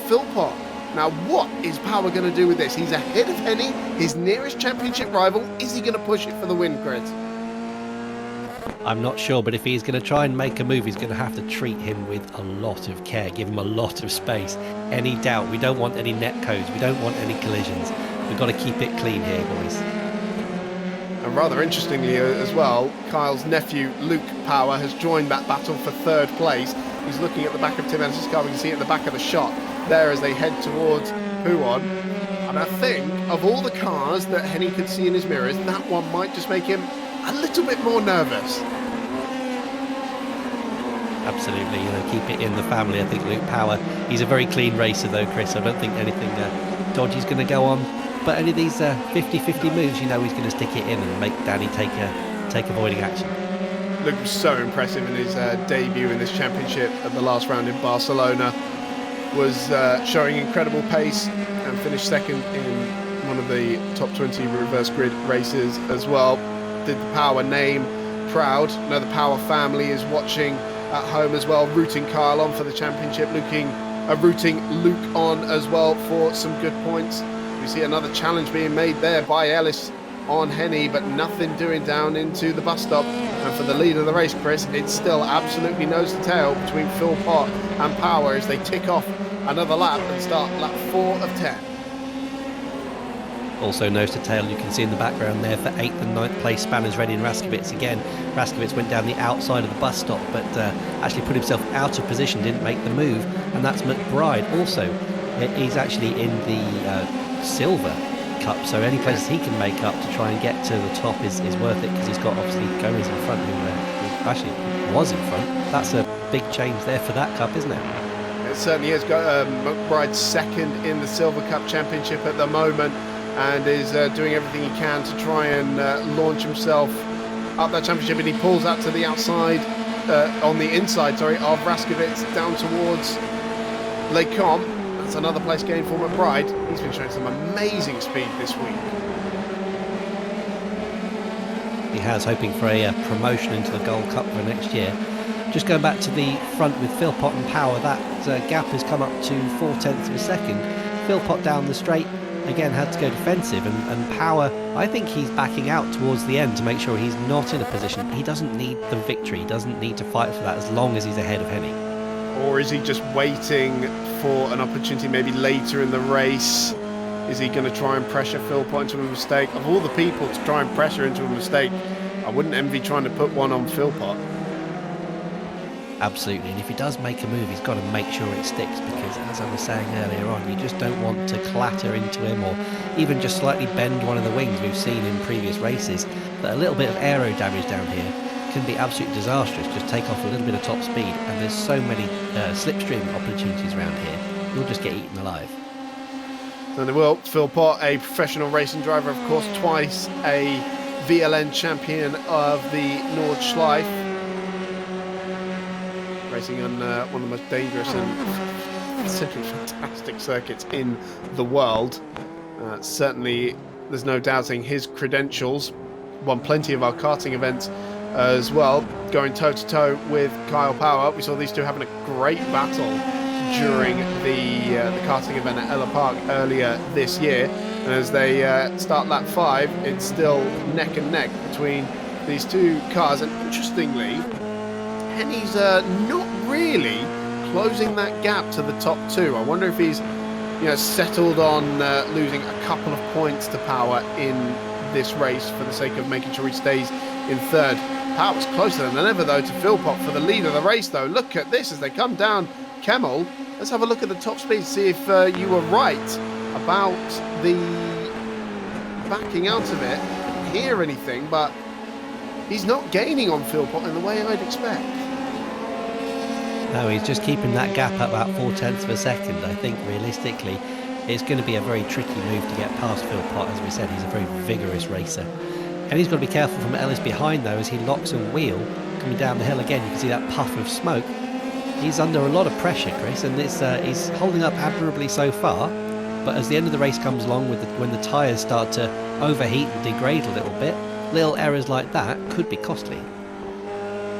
Philpott. Now, what is Power going to do with this? He's ahead of Henny, his nearest championship rival. Is he going to push it for the win, Chris? I'm not sure, but if he's going to try and make a move, he's going to have to treat him with a lot of care, give him a lot of space. Any doubt, we don't want any net codes, we don't want any collisions. We've got to keep it clean here, boys. And rather interestingly as well, Kyle's nephew, Luke Power, has joined that battle for third place. He's looking at the back of Tim Ellis's car. We can see it at the back of the shot there as they head towards Huon. And I think of all the cars that Henny could see in his mirrors, that one might just make him a little bit more nervous. Absolutely, keep it in the family. I think Luke Power, he's a very clean racer though, Chris. I don't think anything dodgy's going to go on. But any of these 50-50 moves, he's going to stick it in and make Danny take avoiding action. Luke was so impressive in his debut in this championship at the last round in Barcelona. Was showing incredible pace and finished second in one of the top 20 reverse grid races as well. Did the Power name proud. Now the Power family is watching at home as well, rooting Kyle on for the championship, rooting Luke on as well for some good points. We see another challenge being made there by Ellis on Henny, but nothing doing down into the bus stop. And for the lead of the race, Chris, it's still absolutely nose to tail between Phil Pott and Power as they tick off another lap and start lap 4 of 10. Also nose to tail, you can see in the background there for 8th and 9th place Spanners Ready and Raskowitz again. Raskowitz went down the outside of the bus stop, but actually put himself out of position, didn't make the move. And that's McBride also. He's actually in the Silver Cup, so any places he can make up to try and get to the top is worth it, because he's got obviously Gomez in front, who actually was in front. That's a big change there for that cup, isn't it? It certainly is. McBride second in the Silver Cup Championship at the moment, and is doing everything he can to try and launch himself up that championship. And he pulls out to the outside, on the inside, of Raskowitz down towards Les Comps. That's another place gain for McBride. He's been showing some amazing speed this week. He has, hoping for a promotion into the Gold Cup for next year. Just going back to the front with Phil Pott and Power, that gap has come up to 0.4 of a second. Phil Pott down the straight, again had to go defensive, and Power, I think he's backing out towards the end to make sure he's not in a position. He doesn't need the victory, he doesn't need to fight for that as long as he's ahead of Henny. Or is he just waiting for an opportunity maybe later in the race? Is he going to try and pressure Phil Pott into a mistake? Of all the people to try and pressure into a mistake, I wouldn't envy trying to put one on Phil Pott. Absolutely, and if he does make a move, he's got to make sure it sticks, because as I was saying earlier on, you just don't want to clatter into him or even just slightly bend one of the wings. We've seen in previous races that a little bit of aero damage down here can be absolutely disastrous. Just take off a little bit of top speed, and there's so many slipstream opportunities around here, you'll just get eaten alive. So they will. Phil Pott, a professional racing driver, of course, twice a VLN champion of the Nordschleife, racing on one of the most dangerous and simply fantastic circuits in the world. Certainly, there's no doubting his credentials. Won plenty of our karting events as well, going toe-to-toe with Kyle Power. We saw these two having a great battle during the karting event at Ella Park earlier this year. And as they start lap 5, it's still neck and neck between these two cars. And interestingly, Henny's not really closing that gap to the top two. I wonder if he's settled on losing a couple of points to Power in this race for the sake of making sure he stays in third. Power's closer than ever though to Phil Pott for the lead of the race though. Look at this as they come down Kemmel. Let's have a look at the top speed, see if you were right about the backing out of it. I don't hear anything, but he's not gaining on Phil Pott in the way I'd expect. No, he's just keeping that gap at about 0.4 of a second. I think realistically it's going to be a very tricky move to get past Phil Pott. As we said, he's a very vigorous racer. And he's got to be careful from Ellis behind though, as he locks a wheel coming down the hill again. You can see that puff of smoke. He's under a lot of pressure, Chris, and he's holding up admirably so far. But as the end of the race comes along, when the tyres start to overheat and degrade a little bit, little errors like that could be costly.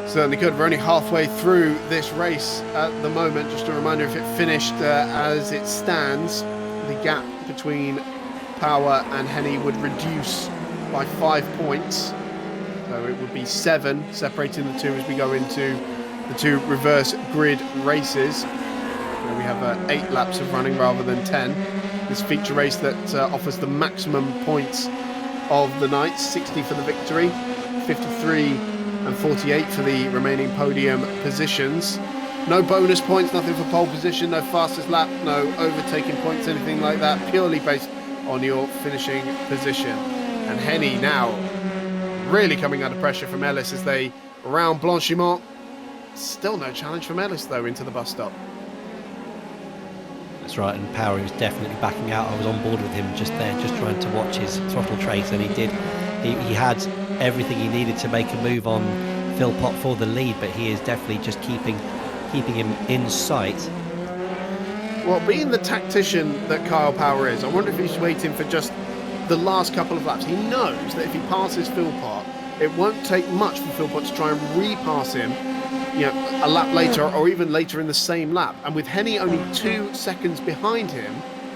Certainly could. We're only halfway through this race at the moment. Just a reminder, if it finished as it stands, the gap between Power and Henny would reduce by 5 points. So it would be 7 separating the two as we go into the two reverse grid races. Where we have 8 laps of running rather than 10. this feature race that offers the maximum points of the night. 60 for the victory, 53 and 48 for the remaining podium positions. No bonus points, nothing for pole position, no fastest lap, no overtaking points, anything like that, purely based on your finishing position. And Henny now really coming under pressure from Ellis as they round Blanchimont. Still no challenge from Ellis though into the bus stop. That's right, and Power is definitely backing out. I was on board with him just there, just trying to watch his throttle trace, and he did. He had everything he needed to make a move on Philpott for the lead, but he is definitely just keeping him in sight. Well, being the tactician that Kyle Power is, I wonder if he's waiting for just the last couple of laps. He knows that if he passes Philpott, it won't take much for Philpott to try and repass him, you know, a lap later or even later in the same lap. And with Henny only 2 seconds behind him,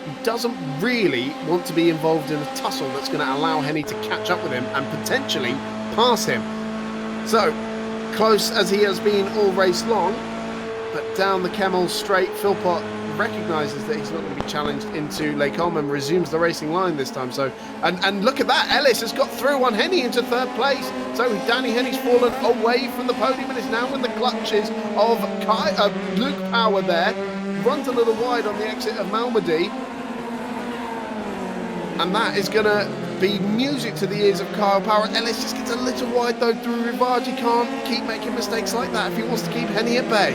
he doesn't really want to be involved in a tussle that's going to allow Henny to catch up with him and potentially pass him. So, close as he has been all race long, but down the Kemmel straight, Philpott recognises that he's not going to be challenged into Les Combes and resumes the racing line this time. So, and look at that, Ellis has got through on Henny into 3rd place. So Danny Henny's fallen away from the podium and is now in the clutches of Luke Power there. Runs a little wide on the exit of Malmedy. And that is going to be music to the ears of Kyle Power. Ellis just gets a little wide though through Rivage. He can't keep making mistakes like that if he wants to keep Henny at bay.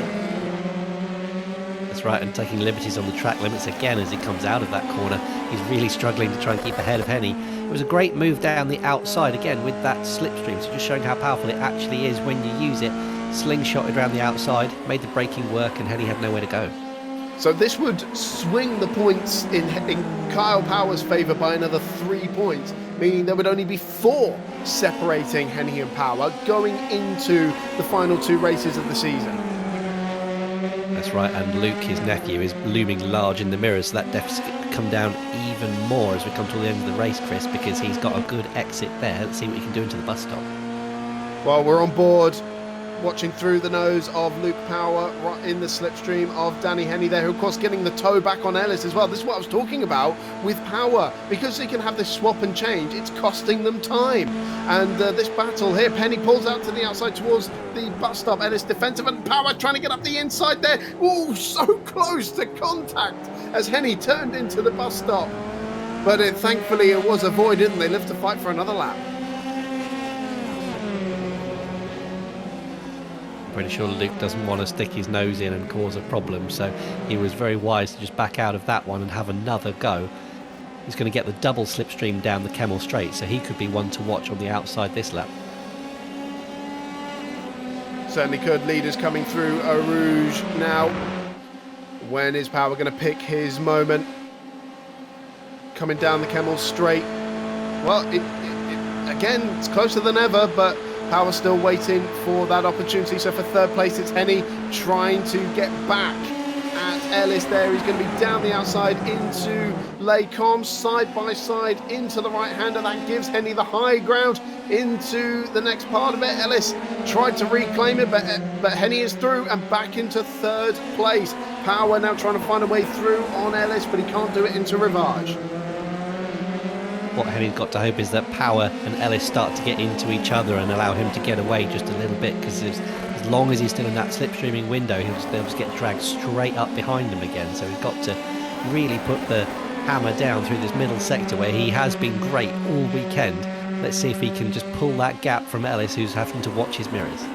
That's right, and taking liberties on the track limits again as he comes out of that corner. He's really struggling to try and keep ahead of Henny. It was a great move down the outside again with that slipstream, so just showing how powerful it actually is when you use it. Slingshotted around the outside, made the braking work, and Henny had nowhere to go. So this would swing the points in Kyle Power's favour by another 3 points, meaning there would only be 4 separating Henny and Power going into the final 2 races of the season. That's right, and Luke, his nephew, is looming large in the mirrors, so that deficit could come down even more as we come to the end of the race, Chris, because he's got a good exit there. Let's see what he can do into the bus stop. Well, we're on board, watching through the nose of Luke Power, right in the slipstream of Danny Henny there, who of course getting the toe back on Ellis as well. This is what I was talking about with Power. Because they can have this swap and change, it's costing them time. And this battle here, Penny pulls out to the outside towards the bus stop. Ellis defensive and Power trying to get up the inside there. Oh, so close to contact as Henny turned into the bus stop. But thankfully it was avoided and they live to fight for another lap. Pretty sure Luke doesn't want to stick his nose in and cause a problem, so he was very wise to just back out of that one and have another go. He's going to get the double slipstream down the Kemmel straight, so he could be one to watch on the outside this lap. Certainly could. Leaders coming through Eau Rouge now. When is Power going to pick his moment? Coming down the Kemmel straight. Well, again, it's closer than ever, but Power still waiting for that opportunity. So for 3rd place, it's Henny trying to get back at Ellis there. He's going to be down the outside into Les Combes, side by side into the right hander. That gives Henny the high ground into the next part of it. Ellis tried to reclaim it, but Henny is through and back into 3rd place. Power now trying to find a way through on Ellis, but he can't do it into Rivage. What Henny's got to hope is that Power and Ellis start to get into each other and allow him to get away just a little bit, because as long as he's still in that slipstreaming window, they'll just get dragged straight up behind him again. So he's got to really put the hammer down through this middle sector where he has been great all weekend. Let's see if he can just pull that gap from Ellis, who's having to watch his mirrors.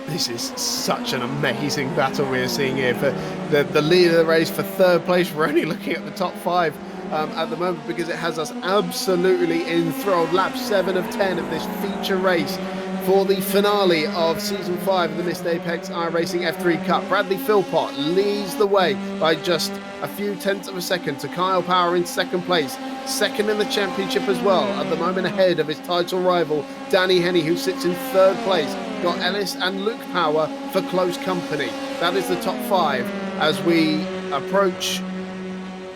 This is such an amazing battle we're seeing here. For the lead of the race for 3rd place, we're only looking at the top 5 at the moment, because it has us absolutely enthralled. Lap 7 of 10 of this feature race for the finale of Season 5 of the Missed Apex iRacing F3 Cup. Bradley Philpott leads the way by just a few tenths of a second to Kyle Power in 2nd place. 2nd in the championship as well, at the moment ahead of his title rival, Danny Henny, who sits in 3rd place. Got Ellis and Luke Power for close company. That is the top 5 as we approach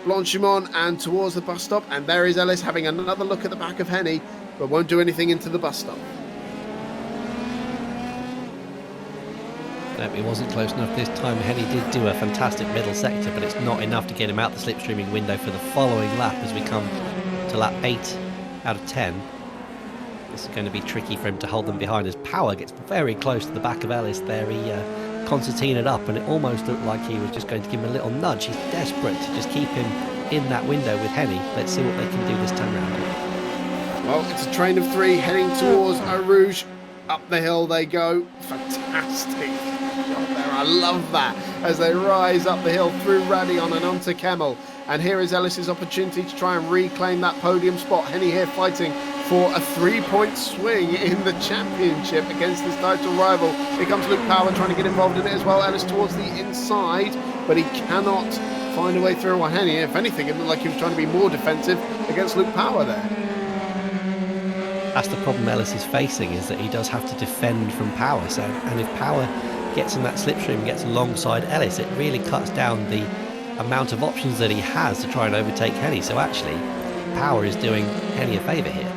Blanchimont and towards the bus stop. And there is Ellis having another look at the back of Henny, but won't do anything into the bus stop. No, it wasn't close enough this time. Henny did do a fantastic middle sector, but it's not enough to get him out the slipstreaming window for the following lap as we come to lap 8 out of 10. This is going to be tricky for him to hold them behind as Power gets very close to the back of Ellis there. He concertinaed up, and it almost looked like he was just going to give him a little nudge. He's desperate to just keep him in that window with Henny. Let's see what they can do this time round. Well, it's a train of 3 heading towards Eau Rouge. Up the hill they go. Fantastic shot there. I love that as they rise up the hill through Radillon and onto Kemmel. And here is Ellis's opportunity to try and reclaim that podium spot. Henny here fighting for a 3-point swing in the championship against his title rival. Here comes Luke Power trying to get involved in it as well. Ellis towards the inside, but he cannot find a way through on Henny. If anything, it looked like he was trying to be more defensive against Luke Power there. That's the problem Ellis is facing, is that he does have to defend from Power. So, and if Power gets in that slipstream, gets alongside Ellis, it really cuts down the amount of options that he has to try and overtake Henny. So actually, Power is doing Henny a favour here.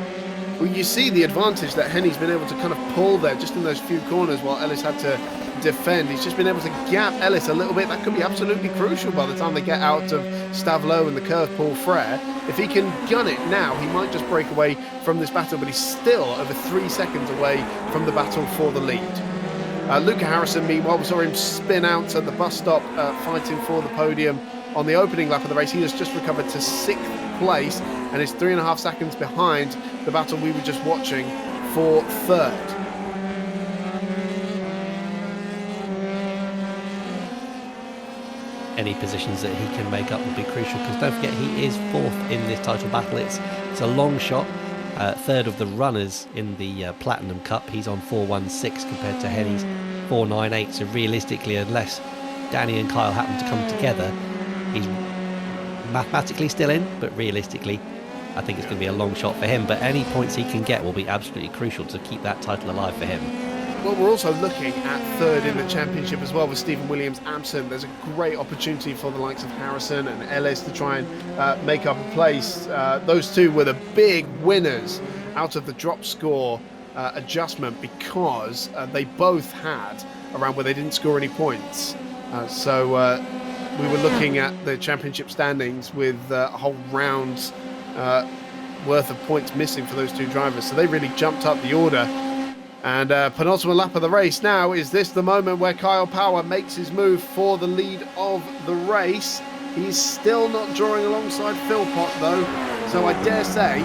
Well, you see the advantage that Henny's been able to kind of pull there just in those few corners while Ellis had to defend. He's just been able to gap Ellis a little bit. That could be absolutely crucial by the time they get out of Stavelot and the curve Paul Frere. If he can gun it now, he might just break away from this battle, but he's still over 3 seconds away from the battle for the lead. Luca Harrison, meanwhile, we saw him spin out at the bus stop fighting for the podium on the opening lap of the race. He has just recovered to 6th place and is 3.5 seconds behind the battle we were just watching for 3rd. Any positions that he can make up will be crucial, because don't forget he is 4th in this title battle. It's a long shot. 3rd of the runners in the Platinum Cup. He's on 4.16 compared to Henny's 4.98. So realistically, unless Danny and Kyle happen to come together, he's mathematically still in, but realistically I think it's going to be a long shot for him. But any points he can get will be absolutely crucial to keep that title alive for him. Well, we're also looking at 3rd in the championship as well with Stephen Williams absent. There's a great opportunity for the likes of Harrison and Ellis to try and make up a place. Those two were the big winners out of the drop score adjustment, because they both had a round where they didn't score any points. So we were looking at the championship standings with a whole round's worth of points missing for those two drivers. So they really jumped up the order. And penultimate lap of the race now. Is this the moment where Kyle Power makes his move for the lead of the race? He's still not drawing alongside Philpott though, so I dare say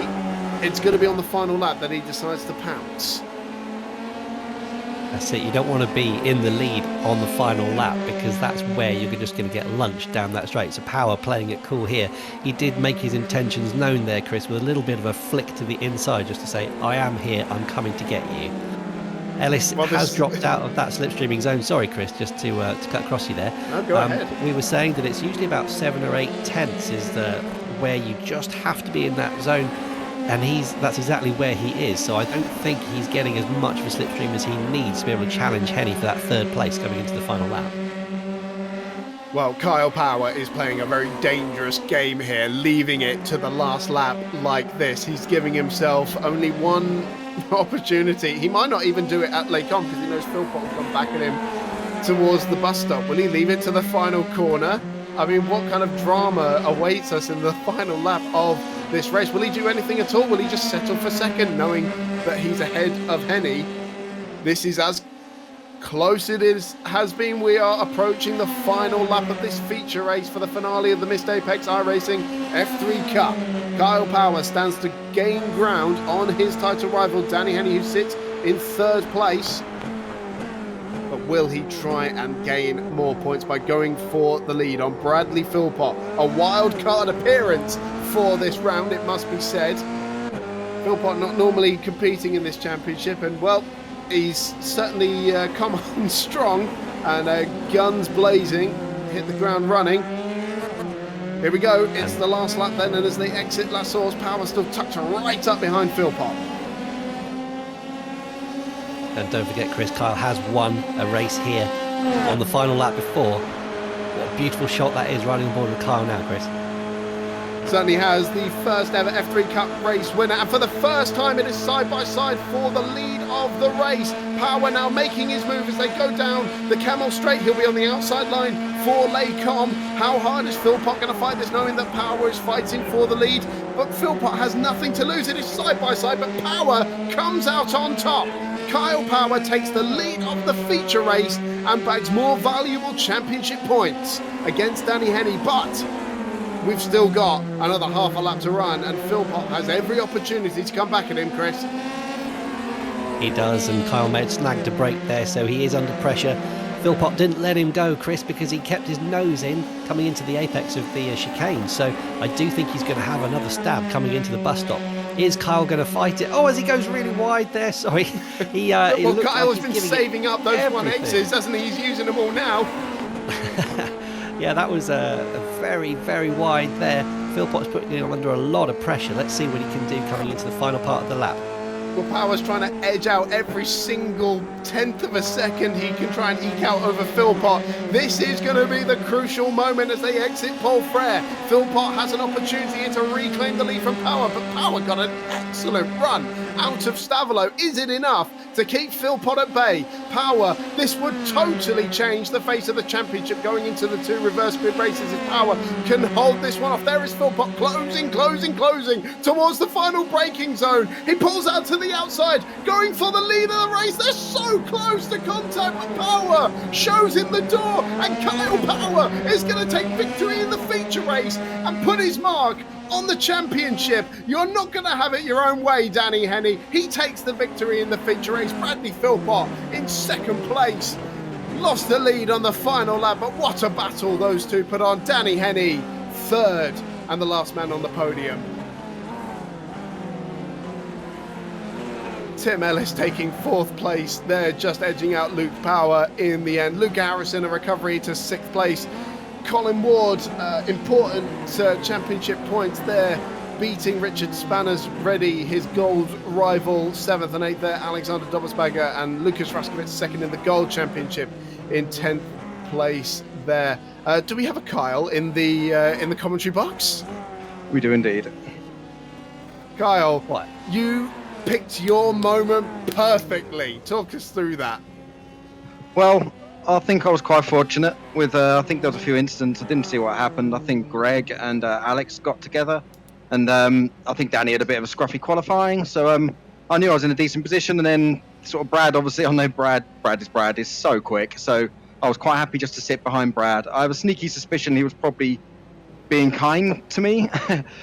it's going to be on the final lap that he decides to pounce. That's it, you don't want to be in the lead on the final lap, because that's where you're just going to get lunched down that straight. So Power playing it cool here. He did make his intentions known there, Chris, with a little bit of a flick to the inside just to say, I am here, I'm coming to get you. Ellis has dropped out of that slipstreaming zone. Sorry, Chris, just to cut across you there. No, go ahead. We were saying that it's usually about 7 or 8 tenths is where you just have to be in that zone, and that's exactly where he is. So I don't think he's getting as much of a slipstream as he needs to be able to challenge Henny for that 3rd place coming into the final lap. Well, Kyle Power is playing a very dangerous game here, leaving it to the last lap like this. He's giving himself only one opportunity. He might not even do it at Les Combes, because he knows Philpott will come back at him towards the bus stop. Will he leave it to the final corner? I mean, what kind of drama awaits us in the final lap of this race? Will he do anything at all? Will he just settle for 2nd, knowing that he's ahead of Henny? This is as close it has been. We are approaching the final lap of this feature race for the finale of the Missed Apex iRacing F3 Cup. Kyle Power stands to gain ground on his title rival Danny Henny, who sits in 3rd place. But will he try and gain more points by going for the lead on Bradley Philpott? A wild card appearance for this round, it must be said. Philpott not normally competing in this championship, and well, he's certainly come on strong and guns blazing, hit the ground running. Here we go, it's the last lap then, and as they exit La Source, Power still tucked right up behind Philpott. And don't forget, Chris, Kyle has won a race here on the final lap before. What a beautiful shot that is, riding on board with Kyle now, Chris. certainly has the first ever F3 Cup race winner, and for the first time it is side by side for the lead of the race. Power now making his move as they go down the Camel Straight. He'll be on the outside line for Lecombe. How hard is Philpott going to fight this, knowing that Power is fighting for the lead? But Philpott has nothing to lose. It is side by side, but Power comes out on top. Kyle Power takes the lead of the feature race and bags more valuable championship points against Danny Henny. But we've still got another half a lap to run, and Philpott has every opportunity to come back at him, Chris. He does, and Kyle may have snagged a break there, so he is under pressure. Philpott didn't let him go, Chris, because he kept his nose in coming into the apex of the chicane. So I do think he's going to have another stab coming into the bus stop. Is Kyle going to fight it? Oh, as he goes really wide there, sorry. Well, Kyle has been saving up those 1Xs, hasn't he? He's using them all now. Yeah, that was a very, very wide there. Philpott's putting him under a lot of pressure. Let's see what he can do coming into the final part of the lap. Well, Power's trying to edge out every single tenth of a second he can try and eke out over Philpott. This is going to be the crucial moment as they exit Paul Frere. Philpott has an opportunity to reclaim the lead from Power, but Power got an excellent run out of Stavelot. Is it enough to keep Philpott at bay? Power, this would totally change the face of the championship going into the 2 reverse grid races if Power can hold this one off. There is Philpott closing towards the final braking zone. He pulls out to the outside, going for the lead of the race. They're so close to contact, but Power shows him the door, and Kyle Power is going to take victory in the feature race and put his mark on the championship. You're not going to have it your own way, Danny Henny. He takes the victory in the feature race. Bradley Philpott in second place. Lost the lead on the final lap, but what a battle those two put on. Danny Henny, third, and the last man on the podium. Tim Ellis taking fourth place there, just edging out Luke Power in the end. Luke Harrison, a recovery to sixth place. Colin Ward, important championship points there, beating Richard Spanner's Ready, his gold rival, 7th and 8th there. Alexander Dobbelsberger and Lucas Raskowitz second in the gold championship in 10th place there. Do we have a Kyle in the commentary box? We do indeed. Kyle, What? You picked your moment perfectly. Talk us through that. Well, I think I was quite fortunate with, I think there was a few incidents. I didn't see what happened. I think Greg and Alex got together, and I think Danny had a bit of a scruffy qualifying. So I knew I was in a decent position, and then sort of Brad, obviously I know Brad is so quick. So I was quite happy just to sit behind Brad. I have a sneaky suspicion he was probably being kind to me,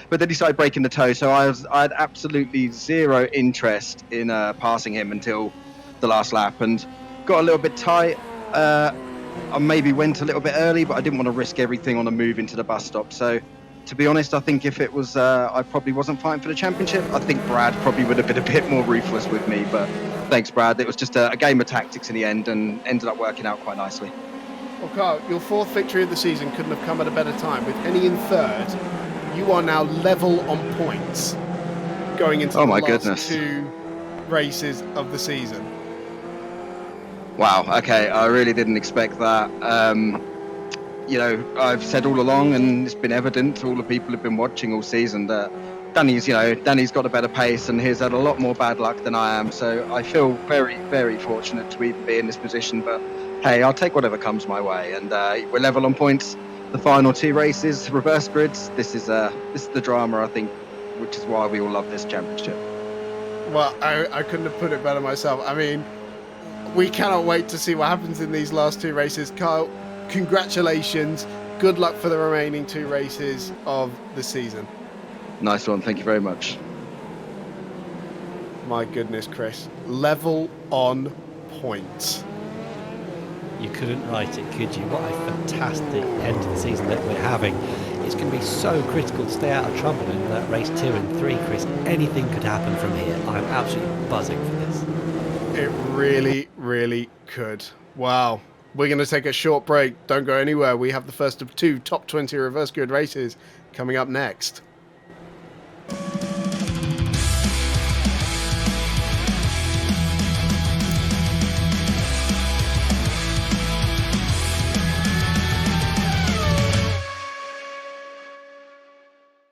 but then he started breaking the toe. So I had absolutely zero interest in passing him until the last lap, and got a little bit tight. I maybe went a little bit early, but I didn't want to risk everything on a move into the bus stop. So, to be honest, I think if it was, I probably wasn't fighting for the championship. I think Brad probably would have been a bit more ruthless with me, but thanks, Brad. It was just a game of tactics in the end, and ended up working out quite nicely. Well, Carl, your fourth victory of the season couldn't have come at a better time. With Henny in third, you are now level on points going into the last 2 races of the season. Wow, okay, I really didn't expect that. You know, I've said all along, and it's been evident to all the people who've been watching all season, that Danny's got a better pace, and he's had a lot more bad luck than I am. So I feel very, very fortunate to even be in this position. But hey, I'll take whatever comes my way, and we're level on points. The final 2 races, reverse grids. This is the drama, I think, which is why we all love this championship. Well, I couldn't have put it better myself. I mean, we cannot wait to see what happens in these last 2 races. Kyle, congratulations. Good luck for the remaining 2 races of the season. Nice one. Thank you very much. My goodness, Chris. Level on points. You couldn't write it, could you? What a fantastic end to the season that we're having. It's going to be so critical to stay out of trouble in race 2 and 3, Chris. Anything could happen from here. I'm absolutely buzzing for this. It really, really could. Wow. We're going to take a short break. Don't go anywhere. We have the first of 2 top 20 reverse grid races coming up next.